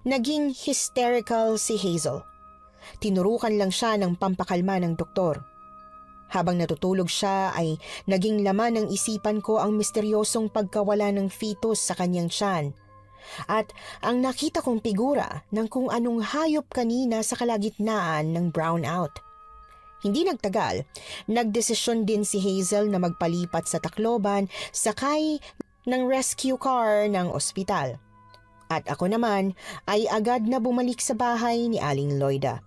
Naging hysterical si Hazel. Tinurukan lang siya ng pampakalma ng doktor. Habang natutulog siya ay naging laman ng isipan ko ang misteryosong pagkawala ng fetus sa kanyang tiyan. At ang nakita kong figura ng kung anong hayop kanina sa kalagitnaan ng brownout. Hindi nagtagal, nagdesisyon din si Hazel na magpalipat sa Tacloban sakay ng rescue car ng ospital. At ako naman ay agad na bumalik sa bahay ni Aling Loida.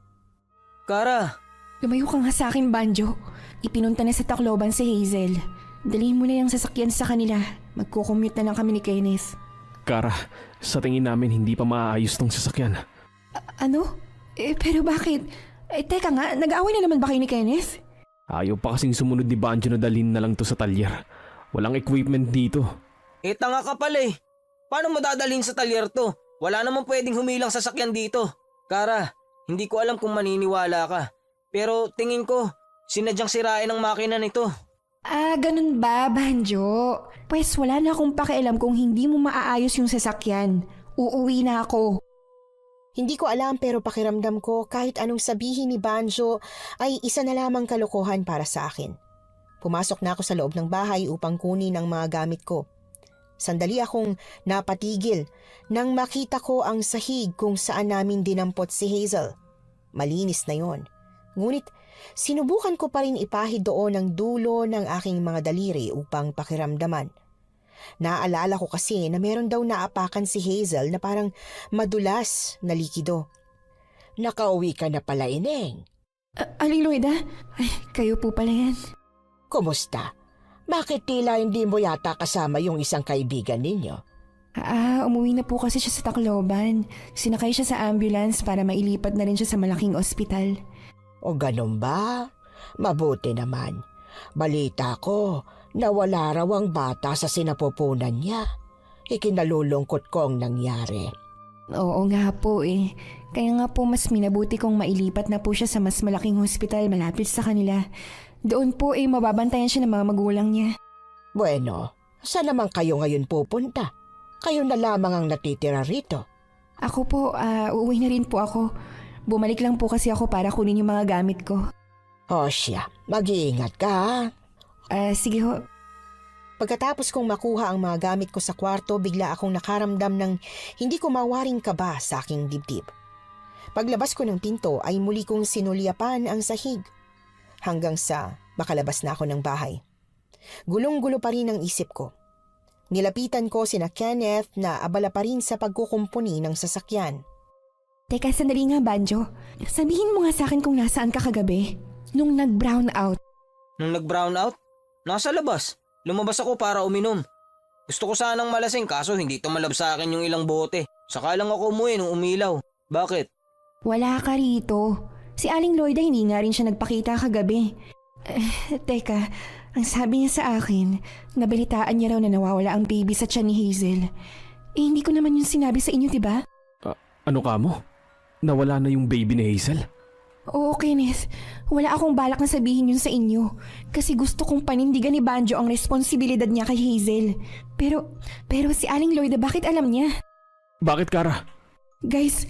Kara, Lumayo ka nga sa akin, Banjo. Ipinunta na sa Tacloban si Hazel. Dalhin mo na yung sasakyan sa kanila. Magkukommute na lang kami ni Kenneth. Kara, sa tingin namin hindi pa maaayos tong sasakyan. Ano? Pero bakit? Teka nga, nag-aaway na naman ba kayo ni Kenneth? Ayaw pa kasing sumunod ni Banjo na dalhin na lang to sa talyer. Walang equipment dito. tanga ka pala eh. Paano mo dadalhin sa talyer to? Wala namang pwedeng humilang sasakyan dito. Kara, hindi ko alam kung maniniwala ka. Pero tingin ko, sinadyang sirain ang makina nito. Ganun ba, Banjo? Pues wala na akong pakialam kung hindi mo maaayos yung sasakyan. Uuwi na ako. Hindi ko alam pero pakiramdam ko kahit anong sabihin ni Banjo ay isa na lamang kalokohan para sa akin. Pumasok na ako sa loob ng bahay upang kunin ang mga gamit ko. Sandali akong napatigil nang makita ko ang sahig kung saan namin dinampot si Hazel. Malinis na yon. Ngunit sinubukan ko pa rin ipahid doon ang dulo ng aking mga daliri upang pakiramdaman. Naalala ko kasi na meron daw naapakan si Hazel na parang madulas na likido. Nakauwi ka na pala, Ineng. Aling Loida? Ay, kayo po pala yan. Kumusta? Bakit tila hindi mo yata kasama yung isang kaibigan ninyo? Umuwi na po kasi siya sa Tacloban. Sinakay siya sa ambulance para mailipat na rin siya sa malaking ospital. O ganun ba? Mabuti naman. Balita ko na wala raw ang bata sa sinapupunan niya. Ikinalulungkot kong nangyari. Oo nga po eh. Kaya nga po mas minabuti kong mailipat na po siya sa mas malaking hospital malapit sa kanila. Doon po mababantayan siya ng mga magulang niya. Bueno, saan naman kayo ngayon pupunta? Kayo na lamang ang natitira rito. Ako po, uuwi na rin po ako. Bumalik lang po kasi ako para kunin yung mga gamit ko. O siya, mag-iingat ka ha. Sige ho. Pagkatapos kong makuha ang mga gamit ko sa kwarto, bigla akong nakaramdam ng hindi ko mawaring kaba sa aking dibdib. Paglabas ko ng pinto ay muli kong sinulyapan ang sahig. Hanggang sa makalabas na ako ng bahay. Gulong-gulo pa rin ang isip ko. Nilapitan ko sina Kenneth na abala pa rin sa pagkukumpuni ng sasakyan. Teka, sandali nga, Banjo. Sabihin mo nga sa akin kung nasaan ka kagabi. Nung nag-brown out. Nung nag-brown out, nasa labas. Lumabas ako para uminom. Gusto ko sanang malasing kaso hindi tumalab sa akin yung ilang bote. Saka lang ako umuwi nung umilaw. Bakit? Wala ka rito. Si Aling Loida hindi nga rin siya nagpakita kagabi. Teka, ang sabi niya sa akin, nabalitaan niya raw na nawawala ang baby sa tiyan ni Hazel. Hindi ko naman yung sinabi sa inyo, diba? Ano ka mo? Nawala na yung baby ni Hazel? Oo, Kenneth. Wala akong balak na sabihin yun sa inyo. Kasi gusto kong panindigan ni Banjo ang responsibilidad niya kay Hazel. Pero si Aling Loida, bakit alam niya? Bakit, Kara? Guys,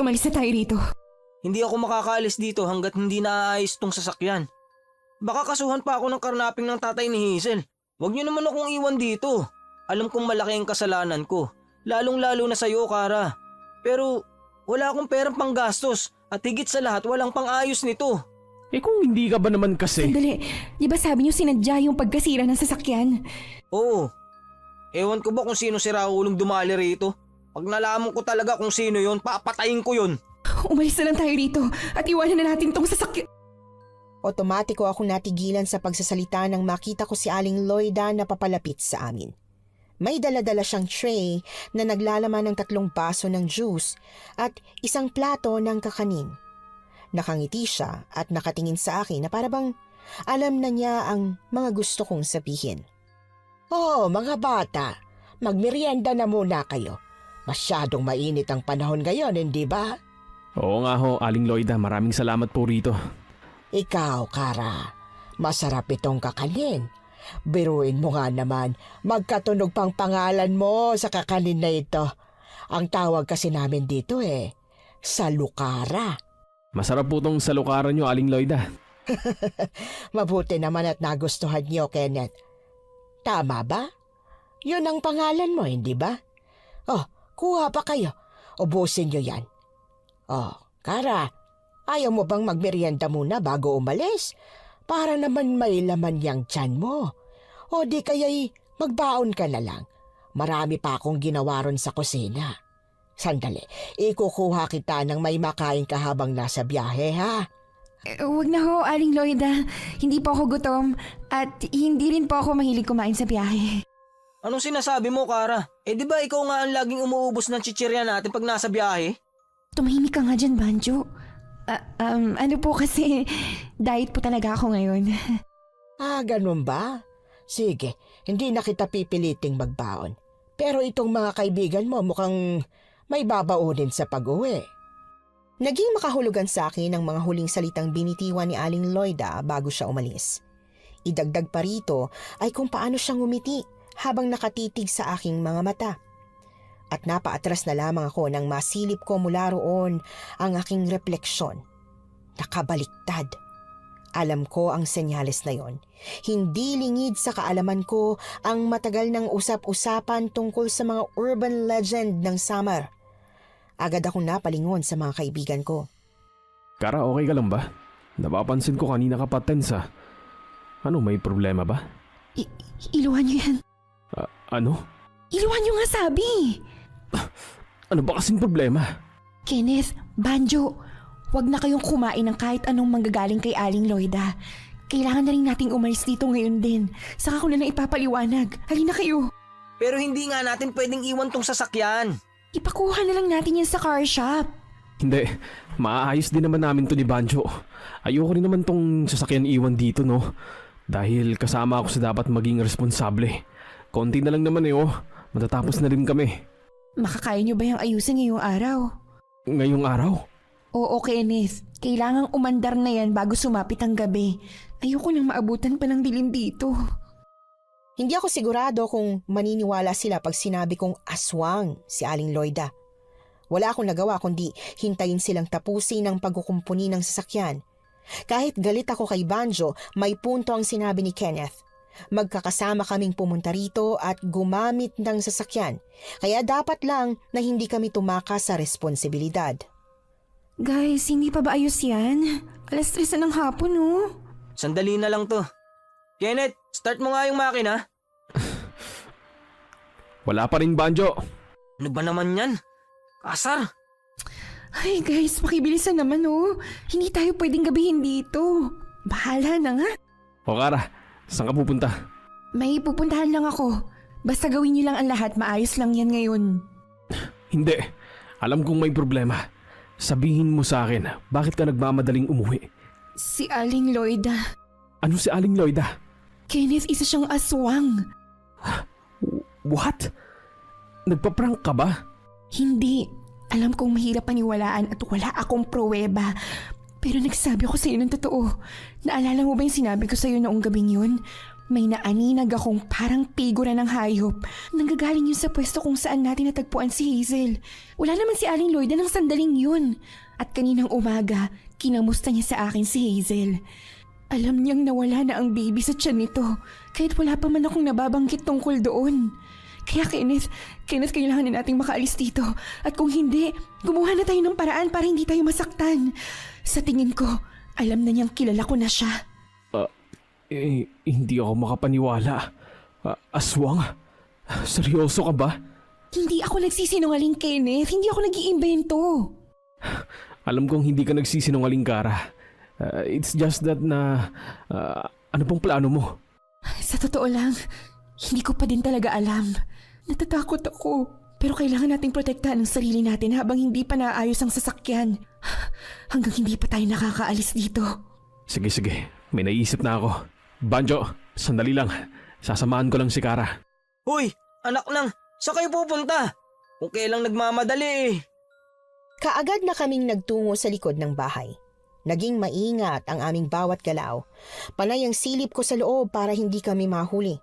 umalis na tayo rito. Hindi ako makakaalis dito hanggat hindi naaayos tong sasakyan. Baka kasuhan pa ako ng karnaping ng tatay ni Hazel. Huwag niyo naman akong iwan dito. Alam kong malaki ang kasalanan ko. Lalong-lalo na sa'yo, Kara. Pero wala akong perang panggastos at higit sa lahat walang pang-ayos nito. Kung hindi ka ba naman kasi... Sandali, di ba sabi niyo sinadya yung pagkasira ng sasakyan? Oo. Ewan ko ba kung sino si Raulong dumali rito? Pag nalaman ko talaga kung sino yon, papatayin ko yon. Umalis na lang tayo rito at iwanan na natin tong sasakyan. Otomatiko akong natigilan sa pagsasalita nang makita ko si Aling Loida na papalapit sa amin. May dala-dala siyang tray na naglalaman ng 3 baso ng juice at isang plato ng kakanin. Nakangiti siya at nakatingin sa akin na parabang alam na niya ang mga gusto kong sabihin. Oh, mga bata, magmerienda na muna kayo. Masyadong mainit ang panahon ngayon, hindi ba? Oo nga ho, Aling Loida, maraming salamat po rito. Ikaw, Kara, masarap itong kakanin. Biruin mo nga naman, magkatunog pang pangalan mo sa kakanin na ito. Ang tawag kasi namin dito salukara. Masarap po tong salukaran nyo, Aling Loida. Mabuti naman at nagustuhan niyo, Kenneth. Tama ba? Yun ang pangalan mo, hindi ba? Oh, kuha pa kayo. Ubusin niyo yan. Oh, Kara, ayaw mo bang magmerienda muna bago umalis? Para naman may laman yang tiyan mo. O di kaya'y magbaon ka na lang. Marami pa akong ginawa ron sa kusina. Sandali, ikukuha kita ng may makain ka habang nasa biyahe, ha? Huwag na ho, Aling Loida. Hindi po ako gutom at hindi rin po ako mahilig kumain sa biyahe. Anong sinasabi mo, Kara? Di ba ikaw nga ang laging umuubos ng chichirya natin pag nasa biyahe? Tumahimik ka nga dyan, Banjo. Ano po kasi, diet po talaga ako ngayon. Ah, ganun ba? Sige, hindi na kita pipiliting magbaon. Pero itong mga kaibigan mo mukhang may babaunin sa pag-uwi. Naging makahulugan sa akin ang mga huling salitang binitiwan ni Aling Loida bago siya umalis. Idagdag pa rito ay kung paano siya ngumiti habang nakatitig sa aking mga mata. At napaatras na lamang ako nang masilip ko mula roon ang aking refleksyon. Nakabaliktad. Alam ko ang senyales na yon. Hindi lingid sa kaalaman ko ang matagal ng usap-usapan tungkol sa mga urban legend ng Samar. Agad akong napalingon sa mga kaibigan ko. Kara, okay ka lang ba? Napapansin ko kanina ka pa tensa. Ano, may problema ba? Iluhan niyo yan. Ano? Iluhan niyo nga sabi. Ano ba kasing problema? Kenneth, Banjo, wag na kayong kumain ng kahit anong manggagaling kay Aling Loida. Kailangan na rin nating umalis dito ngayon din. Saka ko na lang ipapaliwanag. Halina kayo. Pero hindi nga natin pwedeng iwan tong sasakyan. Ipakuha na lang natin yan sa car shop. Hindi, maaayos din naman namin to ni Banjo. Ayoko rin naman tong sasakyan iwan dito, no? Dahil kasama ako sa dapat maging responsable. Konti na lang naman matatapos na rin kami. Makakaya niyo ba yung ayusin ngayong araw? Ngayong araw? Oo, Kenneth. Kailangang umandar na yan bago sumapit ang gabi. Ayoko nang maabutan pa ng dilim dito. Hindi ako sigurado kung maniniwala sila pag sinabi kong aswang si Aling Loida. Wala akong nagawa kundi hintayin silang tapusin ang pagkukumpuni ng sasakyan. Kahit galit ako kay Banjo, may punto ang sinabi ni Kenneth. Magkakasama kaming pumunta rito at gumamit ng sasakyan. Kaya dapat lang na hindi kami tumakas sa responsibilidad. Guys, hindi pa ba ayos yan? 3:00 na ng hapon, no? Sandali na lang to. Kenneth, start mo nga yung makina. Wala pa rin, Banjo. Ano ba naman yan? Asar! Ay guys, makibilisan naman, oh. Hindi tayo pwedeng gabihin dito. Bahala na nga. O Kara, saan ka pupunta? May pupuntahan lang ako. Basta gawin niyo lang ang lahat, maayos lang yan ngayon. Hindi. Alam kong may problema. Sabihin mo sa akin, bakit ka nagmamadaling umuwi? Si Aling Loida. Ano si Aling Loida? Kenneth, isa siyang aswang. What? Nagpa-prank ka ba? Hindi. Alam kong mahirap paniwalaan at wala akong pruweba. Pero nagsabi ako sa iyo ng totoo. Naalala mo ba yung sinabi ko sa iyo noong gabing yun? May naaninag akong parang figura ng hayop. Nanggagaling yun sa pwesto kung saan natin natagpuan si Hazel. Wala naman si Aling Loida ng sandaling yun. At kaninang umaga, kinamusta niya sa akin si Hazel. Alam niyang nawala na ang baby sa tiyan nito. Kahit wala pa man akong nababanggit tungkol doon. Kaya Kenneth, kailangan na nating makaalis dito. At kung hindi, gumawa na tayo ng paraan para hindi tayo masaktan. Sa tingin ko, alam na niyang kilala ko na siya. Hindi ako makapaniwala. Aswang? Seryoso ka ba? Hindi ako nagsisinungaling, Kenneth. Hindi ako nag-iimbento. Alam kong hindi ka nagsisinungaling, Kara. It's just that ano pong plano mo? Sa totoo lang, hindi ko pa din talaga alam. Natatakot ako. Pero kailangan nating protektahan ang sarili natin habang hindi pa naayos ang sasakyan. Hanggang hindi pa tayo nakakaalis dito. Sige. May naisip na ako. Banjo, sandali lang. Sasamahan ko lang si Kara. Hoy, anak lang, saan kayo pupunta? Kung kailang nagmamadali eh. Kaagad na kaming nagtungo sa likod ng bahay. Naging maingat ang aming bawat galaw. Panay ang silip ko sa loob para hindi kami mahuli.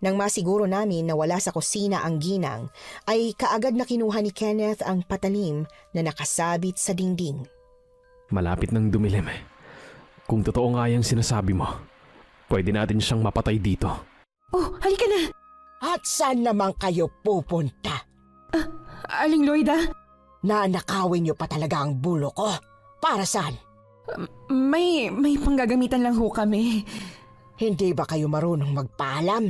Nang masiguro namin na wala sa kusina ang ginang, ay kaagad na kinuha ni Kenneth ang patalim na nakasabit sa dingding. Malapit ng dumilim. Kung totoo nga yung sinasabi mo, pwede natin siyang mapatay dito. Oh, halika na! At saan naman kayo pupunta? Aling Lloyda, Nanakawin niyo pa talaga ang bulo ko. Para saan? may panggagamitan lang ho kami. Hindi ba kayo marunong magpaalam?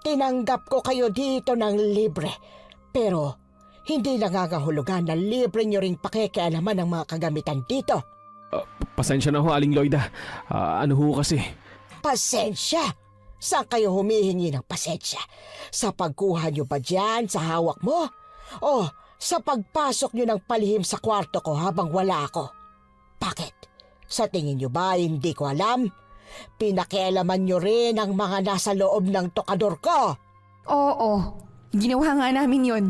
Tinanggap ko kayo dito ng libre. Pero hindi nangangahulugan na libre niyo ring pakikialaman ng mga kagamitan dito. Pasensya na ho, Aling Lloyda. Ano ho kasi? Pasensya? Saan kayo humihingi ng pasensya? Sa pagkuha niyo ba dyan sa hawak mo? O sa pagpasok niyo ng palihim sa kwarto ko habang wala ako? Bakit? Sa tingin niyo ba hindi ko alam? Pinakialaman niyo rin ang mga nasa loob ng tokador ko. Oo, ginawa nga namin yon.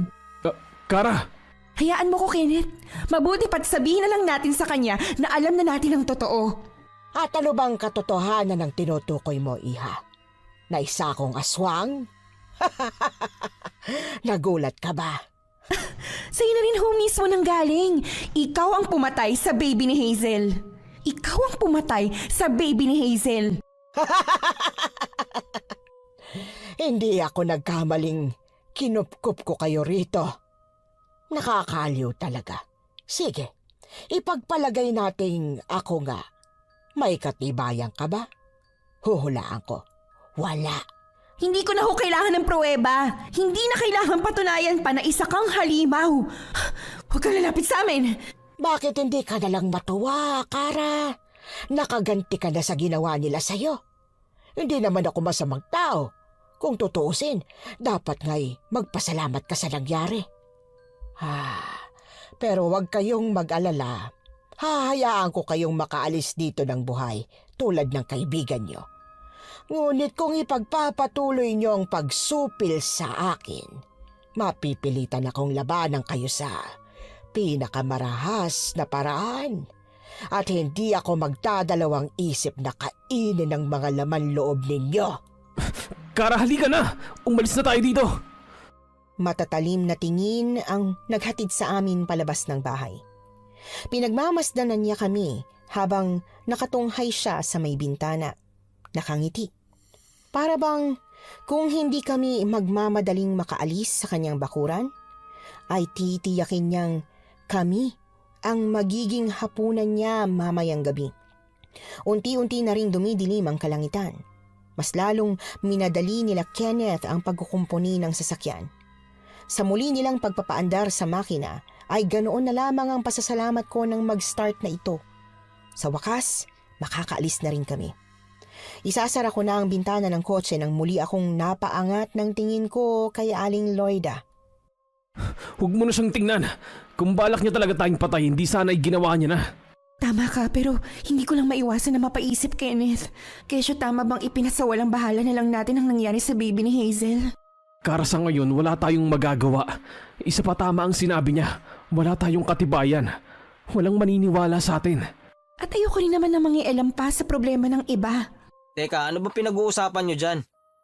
Kara! Hayaan mo ko, Kenneth. Mabuti pa't sabihin na lang natin sa kanya na alam na natin ang totoo. At ano bang katotohanan ng tinutukoy mo, Iha? Na isa akong aswang? Nagulat ka ba? Sa'yo na rin ho mismo nang galing. Ikaw ang pumatay sa baby ni Hazel. Ikaw ang pumatay sa baby ni Hazel. Hindi ako nagkamaling kinupkup ko kayo rito. Nakakaliw talaga. Sige, ipagpalagay nating ako nga. May katibayan ka ba? Huhulaan ko. Wala. Hindi ko na ho kailangan ng pruweba. Hindi na kailangan patunayan pa na isa kang halimaw. Huwag kang lalapit sa amin. Bakit hindi ka nalang matuwa, Kara? Nakaganti ka na sa ginawa nila sa'yo. Hindi naman ako masamang tao. Kung tutuusin, dapat nga'y magpasalamat ka sa nangyari. Pero wag kayong mag-alala. Hahayaan ko kayong makaalis dito ng buhay tulad ng kaibigan nyo. Ngunit kung ipagpapatuloy nyo ang pagsupil sa akin, mapipilitan akong labanan kayo sa pinakamarahas na paraan. At hindi ako magdadalawang isip na kainin ang mga laman loob ninyo. Kara, halika na! Umalis na tayo dito! Matatalim na tingin ang naghatid sa amin palabas ng bahay. Pinagmamasdanan niya kami habang nakatunghay siya sa may bintana. Nakangiti. Para bang kung hindi kami magmamadaling makaalis sa kanyang bakuran, ay titiyakin niyang kami ang magiging hapunan niya mamayang gabi. Unti-unti na ring dumidilim ang kalangitan. Mas lalong minadali nila Kenneth ang pagkukumpuni ng sasakyan. Sa muli nilang pagpapaandar sa makina, ay ganoon na lamang ang pasasalamat ko nang mag-start na ito. Sa wakas, makakaalis na rin kami. Isasara ko na ang bintana ng kotse nang muli akong napaangat ng tingin ko kay Aling Lloyda. Huwag mo na siyang tingnan. Kung balak niya talaga tayong patayin, di sana ay ginawa niya na. Tama ka, pero hindi ko lang maiwasan na mapaisip, Kenneth. Kesyo tama bang ipinasawalang bahala na lang natin ang nangyari sa baby ni Hazel? Kara, sa ngayon, wala tayong magagawa. Isa pa tama ang sinabi niya. Wala tayong katibayan. Walang maniniwala sa atin. At ayoko rin naman na mangialam pa sa problema ng iba. Teka, ano ba pinag-uusapan nyo dyan?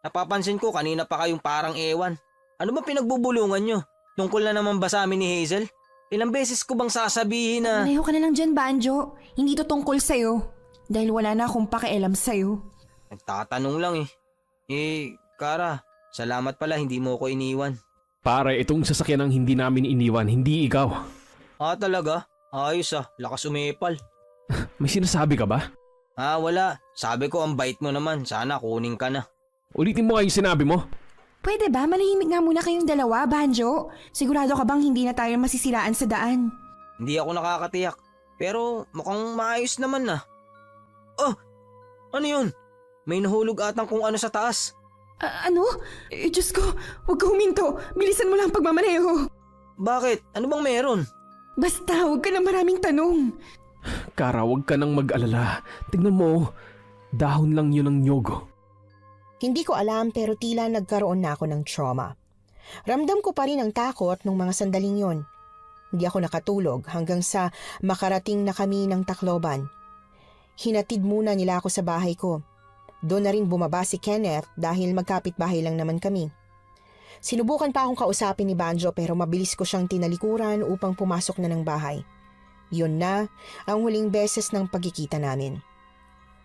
Napapansin ko kanina pa kayong parang ewan. Ano ba pinagbubulungan nyo? Tungkol na naman ba sa amin ni Hazel? Ilang beses ko bang sasabihin na... Malayo ka na lang dyan, Banjo. Hindi to tungkol sa'yo. Dahil wala na akong pakialam sa'yo. Nagtatanong lang eh. Kara, salamat pala hindi mo ko iniwan. Pare, itong sasakyan ang hindi namin iniwan, hindi ikaw. Talaga? Ayos lakas umepal. May sinasabi ka ba? Wala. Sabi ko ang bait mo naman, sana kunin ka na. Ulitin mo nga yung sinabi mo. Pwede ba? Manahimik nga muna kayong dalawa, Banjo. Sigurado ka bang hindi na tayo masisiraan sa daan? Hindi ako nakakatiyak, pero mukhang maayos naman na. Oh! Ano yun? May nahulog atang kung ano sa taas. Ano? Diyos ko, huwag ka huminto. Bilisan mo lang ang pagmamaneho. Bakit? Ano bang meron? Basta, huwag ka na maraming tanong. Kara, huwag ka nang mag-alala. Tignan mo, dahon lang yun ng nyogo. Hindi ko alam pero tila nagkaroon na ako ng trauma. Ramdam ko pa rin ang takot nung mga sandaling yon. Hindi ako nakatulog hanggang sa makarating na kami ng Tacloban. Hinatid muna nila ako sa bahay ko. Doon na rin bumaba si Kenneth dahil magkapit-bahay lang naman kami. Sinubukan pa akong kausapin ni Banjo pero mabilis ko siyang tinalikuran upang pumasok na ng bahay. Yun na ang huling beses ng pagkikita namin.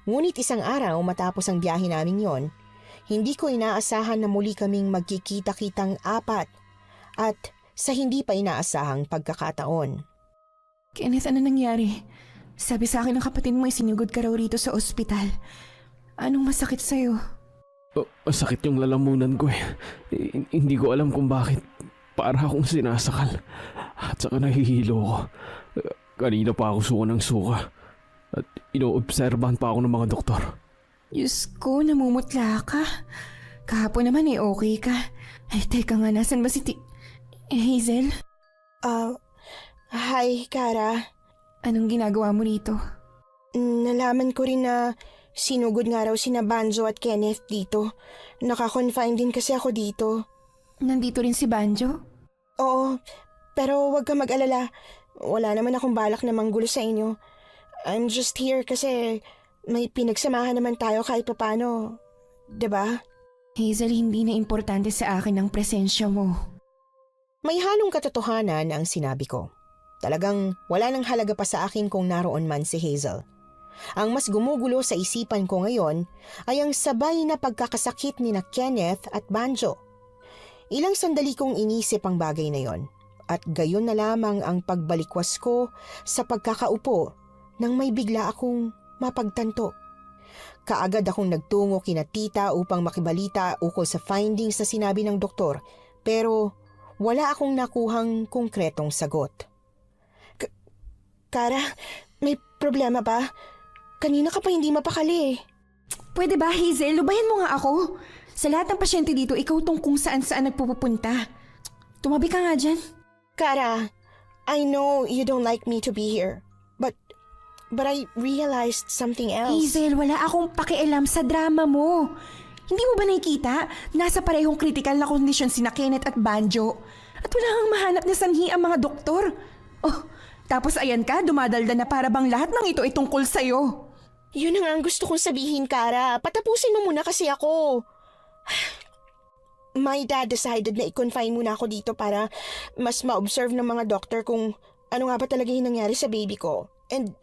Ngunit isang araw matapos ang biyahe namin yon, hindi ko inaasahan na muli kaming magkikita-kitang apat at sa hindi pa inaasahang pagkakataon. Kenneth, ano nangyari? Sabi sa akin ng kapatid mo ay sinugod ka raw rito sa ospital. Anong masakit sa'yo? Masakit yung lalamunan ko eh. Hindi ko alam kung bakit. Para akong sinasakal. At saka nahihilo ko. Kanina pa ako suka ng suka. At inoobserbahan pa ako ng mga doktor. Diyos ko, namumutla ka. Kahapon naman eh, okay ka. Ay, teka nga, nasan ba si Hazel? Hi, Kara. Anong ginagawa mo rito? Nalaman ko rin na sinugod nga raw sina Banjo at Kenneth dito. Naka-confine din kasi ako dito. Nandito rin si Banjo? Oo, pero wag ka mag-alala. Wala naman akong balak na manggulo sa inyo. I'm just here kasi may pinagsamahan naman tayo kahit papano. 'Di ba? Hazel, hindi na importante sa akin ang presensya mo. May halong katotohanan ang sinabi ko. Talagang wala nang halaga pa sa akin kung naroon man si Hazel. Ang mas gumugulo sa isipan ko ngayon ay ang sabay na pagkakasakit ni na Kenneth at Banjo. Ilang sandali kong inisip ang bagay na yon at gayon na lamang ang pagbalikwas ko sa pagkakaupo nang may bigla akong mapagtanto. Kaagad akong nagtungo kina tita upang makibalita ukol sa findings na sinabi ng doktor pero wala akong nakuhang konkretong sagot. Kara, may problema ba? Kanina ka pa hindi mapakali. Pwede ba, Hazel? Lubayan mo nga ako. Sa lahat ng pasyente dito, ikaw tong kung saan-saan nagpupunta. Tumabi ka nga dyan. Kara, I know you don't like me to be here. But I realized something else. Hazel, wala akong pakialam sa drama mo. Hindi mo ba nakikita? Nasa parehong critical na kondisyon sina Kenneth at Banjo. At wala kang mahanap na sanhi ang mga doktor. Oh, tapos ayan ka, dumadalda na para bang lahat ng ito ay tungkol sa'yo. Yun na nga ang gusto kong sabihin, Kara. Patapusin mo muna kasi ako. My dad decided na i-confine muna ako dito para mas ma-observe ng mga doktor kung ano nga ba talaga yung nangyari sa baby ko. And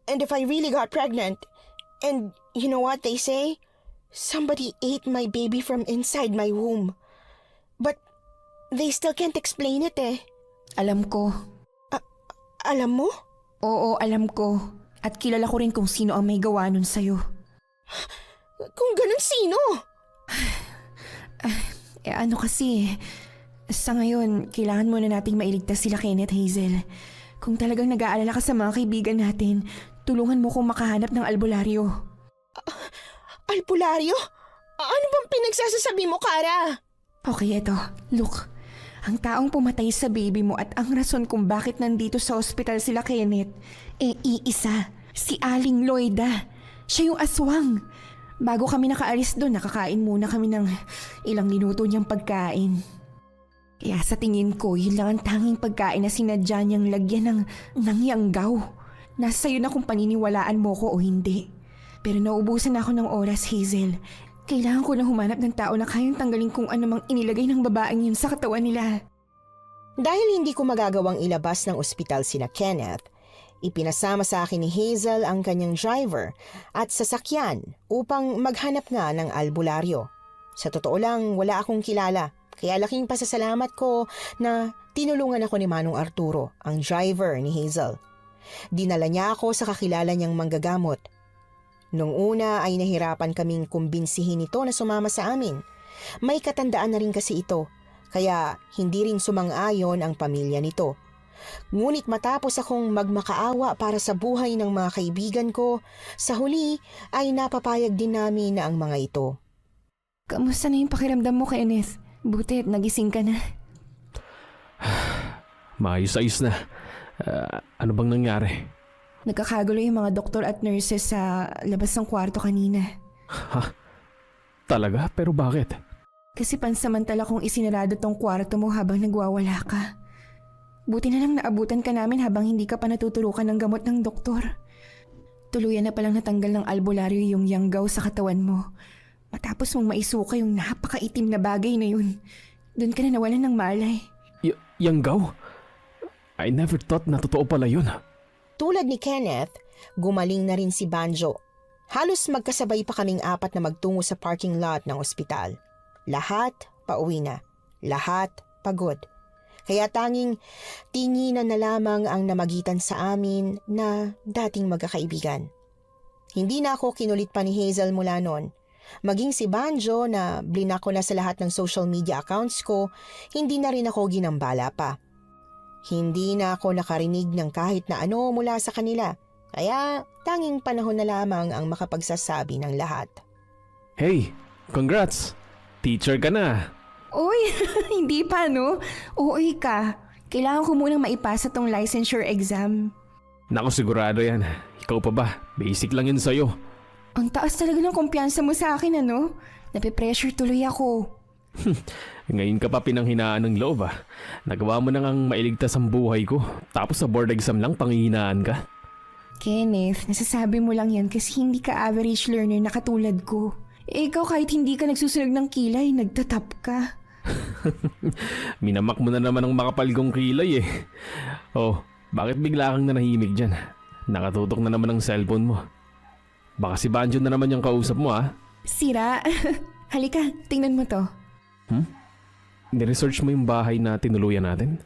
if I really got pregnant, and you know what they say? Somebody ate my baby from inside my womb. But they still can't explain it eh. Alam ko. Alam mo? Oo, alam ko. At kilala ko rin kung sino ang may gawa nun sa'yo. Kung ganun sino? Ano kasi, sa ngayon, kailangan muna nating mailigtas sila Kenneth, Hazel. Kung talagang nag-aalala ka sa mga kaibigan natin, tulungan mo kong makahanap ng albularyo. Albularyo? Ano bang pinagsasasabi mo, Kara? Okay, eto. Look, ang taong pumatay sa baby mo at ang rason kung bakit nandito sa ospital sila Kenneth, iisa. Si Aling Loida. Siya yung aswang. Bago kami nakaalis doon, nakakain muna kami ng ilang minuto niyang pagkain. Kaya sa tingin ko, yun lang ang tanging pagkain na sinadya niyang lagyan ng yanggaw. Nasa iyo na kung paniniwalaan mo ko o hindi. Pero naubusan ako ng oras, Hazel. Kailangan ko na humanap ng tao na kayang tanggalin kung anumang inilagay ng babaeng yun sa katawan nila. Dahil hindi ko magagawang ilabas ng ospital sina Kenneth, ipinasama sa akin ni Hazel ang kanyang driver at sasakyan upang maghanap nga ng albularyo. Sa totoo lang, wala akong kilala, kaya laking pasasalamat ko na tinulungan ako ni Manong Arturo, ang driver ni Hazel. Dinala niya ako sa kakilala niyang manggagamot. Nung una ay nahirapan kaming kumbinsihin ito na sumama sa amin. May katandaan na rin kasi ito, kaya hindi rin sumang-ayon ang pamilya nito. Ngunit matapos akong magmakaawa para sa buhay ng mga kaibigan ko, sa huli ay napapayag din namin na ang mga ito. Kamusta na yung pakiramdam mo, Kenneth? Buti at nagising ka na. Maayos-ayos na. Ano bang nangyari? Nagkakagulo yung mga doktor at nurses sa labas ng kwarto kanina. Ha? Talaga? Pero bakit? Kasi pansamantala kong isinarado tong kwarto mo habang nagwawala ka. Buti na lang naabutan ka namin habang hindi ka pa natuturukan ng gamot ng doktor. Tuluyan na palang natanggal ng albularyo yung yanggaw sa katawan mo. Matapos mong maisuka yung napakaitim na bagay na yun, doon ka na nawalan ng malay. Yanggaw? I never thought na totoo pala yun. Tulad ni Kenneth, gumaling na rin si Banjo. Halos magkasabay pa kaming apat na magtungo sa parking lot ng ospital. Lahat pauwi na. Lahat pagod. Kaya tanging tinginan na lamang ang namagitan sa amin na dating magkakaibigan. Hindi na ako kinulit pa ni Hazel mula noon. Maging si Banjo na blinak ko na sa lahat ng social media accounts ko, hindi na rin ako ginambala pa. Hindi na ako nakarinig ng kahit na ano mula sa kanila. Kaya tanging panahon na lamang ang makapagsasabi ng lahat. Hey, congrats! Teacher ka na. Uy, hindi pa no? Uy ka. Kailangan ko munang maipasa tong licensure exam. Naku, sigurado yan. Ikaw pa ba? Basic lang yun sa'yo. Ang taas talaga ng kumpiyansa mo sa akin ano? Napipressure tuloy ako. Ngayon ka pa pinanghinaan ng loob ah. Nagawa mo na ngang mailigtas ang buhay ko. Tapos sa board exam lang panghihinaan ka. Kenneth, nasasabi mo lang yan kasi hindi ka average learner na katulad ko. Ikaw kahit hindi ka nagsusunog ng kilay, nagtatap ka. Minamak mo na naman ang makapal kong kilay eh. Oh, bakit bigla kang nanahimik dyan? Nakatutok na naman ang cellphone mo. Baka si Banjo na naman yung kausap mo ah. Sira. Halika, tingnan mo to. Niresearch mo yung bahay na tinuluyan natin?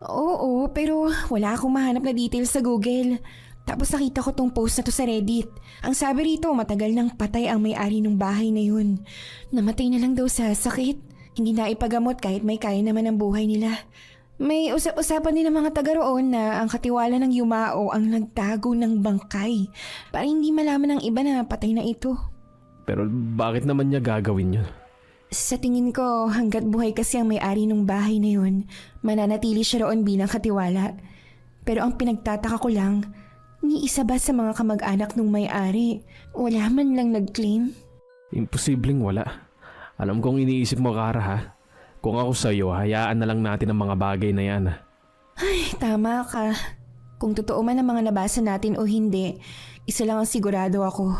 Oo, pero wala akong mahanap na details sa Google. Tapos nakita ko tong post na to sa Reddit. Ang sabi rito, matagal nang patay ang may-ari ng bahay na yun. Namatay na lang daw sa sakit. Hindi na ipagamot kahit may kaya naman ang buhay nila. May usap-usapan din ng mga taga roon na ang katiwala ng yumao ang nagtago ng bangkay. Para hindi malaman ng iba na patay na ito. Pero bakit naman niya gagawin yun? Sa tingin ko, hanggat buhay kasi ang may-ari ng bahay na yun, mananatili siya roon bilang katiwala. Pero ang pinagtataka ko lang, ni isa ba sa mga kamag-anak ng may-ari, wala man lang nag-claim? Imposibleng wala. Alam kong iniisip mo, Kara ha. Kung ako sa'yo, hayaan na lang natin ang mga bagay na yan. Ay, tama ka. Kung totoo man ang mga nabasa natin o hindi, isa lang ang sigurado ako.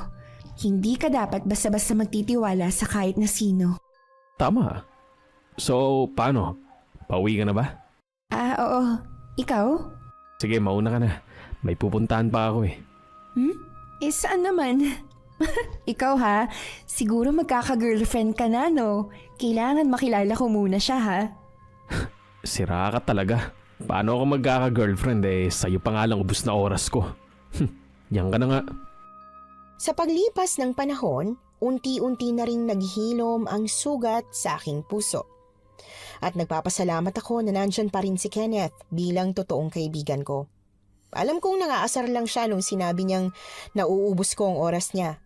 Hindi ka dapat basta-basta magtitiwala sa kahit na sino. Tama. So, paano? Pauwi ka na ba? Oo. Ikaw? Sige, mauna ka na. May pupuntahan pa ako eh. Saan naman? Ikaw ha? Siguro magkaka-girlfriend ka na, no? Kailangan makilala ko muna siya, ha? Sira ka talaga. Paano ako magkaka-girlfriend eh? Sa'yo pa nga lang ubus na oras ko. Yan ka na nga. Sa paglipas ng panahon, unti-unti na ring naghilom ang sugat sa aking puso. At nagpapasalamat ako na nandyan pa rin si Kenneth bilang totoong kaibigan ko. Alam kong nangaasar lang siya nung sinabi niyang nauubos ko ang oras niya.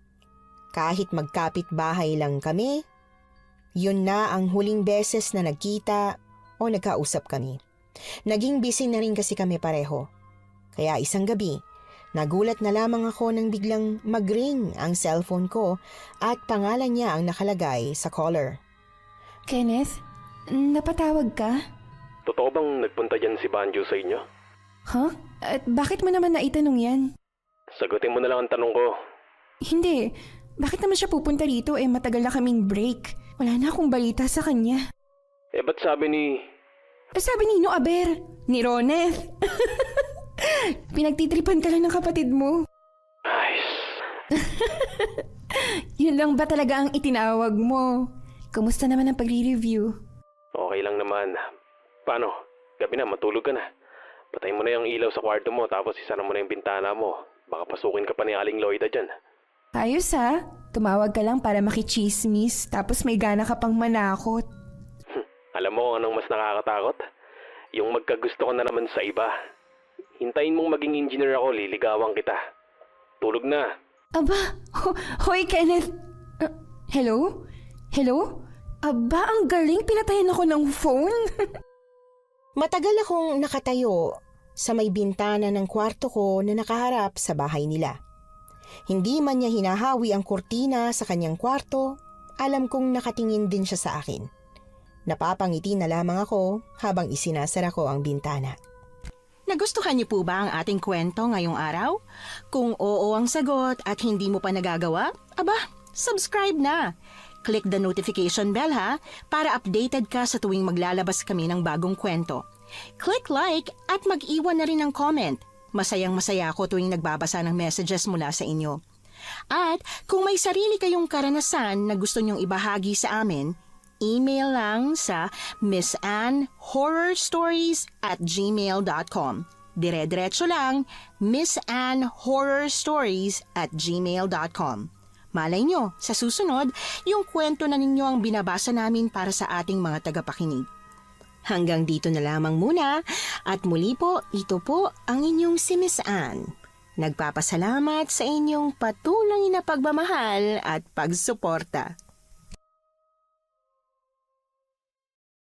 Kahit magkapit bahay lang kami, yun na ang huling beses na nagkita o nagkausap kami. Naging busy na rin kasi kami pareho. Kaya isang gabi, nagulat na lamang ako nang biglang mag-ring ang cellphone ko at pangalan niya ang nakalagay sa caller. Kenneth, napatawag ka? Totoo bang nagpunta dyan si Banjo sa inyo? Huh? At bakit mo naman naitanong yan? Sagutin mo na lang ang tanong ko. Hindi. Bakit naman siya pupunta rito matagal na kaming break? Wala na akong balita sa kanya. Ba't sabi ni... Sabi ni Nino Aber, ni Roneth. Pinagtitripan ka lang ng kapatid mo. Ayos. Yun lang ba talaga ang itinawag mo? Kumusta naman ang pagre-review? Okay lang naman. Paano? Gabi na, matulog ka na. Patay mo na yung ilaw sa kwarto mo tapos isara mo na yung bintana mo. Baka pasukin ka pa ni Aling Loida dyan. Ayos ha? Tumawag ka lang para makichismis tapos may gana ka pang manakot. Alam mo kung anong mas nakakatakot? Yung magkagusto ko na naman sa iba. Hintayin mong maging engineer ako, liligawan kita. Tulog na. Aba, hoy Kenneth. Hello? Hello? Aba, ang galing, pinatayan ako ng phone. Matagal akong nakatayo sa may bintana ng kwarto ko na nakaharap sa bahay nila. Hindi man niya hinahawi ang kurtina sa kanyang kwarto, alam kong nakatingin din siya sa akin. Napapangiti na lamang ako habang isinasara ko ang bintana. Nagustuhan niyo po ba ang ating kwento ngayong araw? Kung oo ang sagot at hindi mo pa nagagawa, aba, subscribe na. Click the notification bell ha, para updated ka sa tuwing maglalabas kami ng bagong kwento. Click like at mag-iwan na rin ng comment. Masayang-masaya ako tuwing nagbabasa ng messages mula sa inyo. At kung may sarili kayong karanasan na gusto nyong ibahagi sa amin, email lang sa missanhorrorstories@gmail.com. Dire-diretso lang, missanhorrorstories@gmail.com. Malay nyo, sa susunod, yung kwento na ninyo ang binabasa namin para sa ating mga tagapakinig. Hanggang dito na lamang muna at muli po, ito po ang inyong si Miss Anne. Nagpapasalamat sa inyong patuloy na pagmamahal at pagsuporta.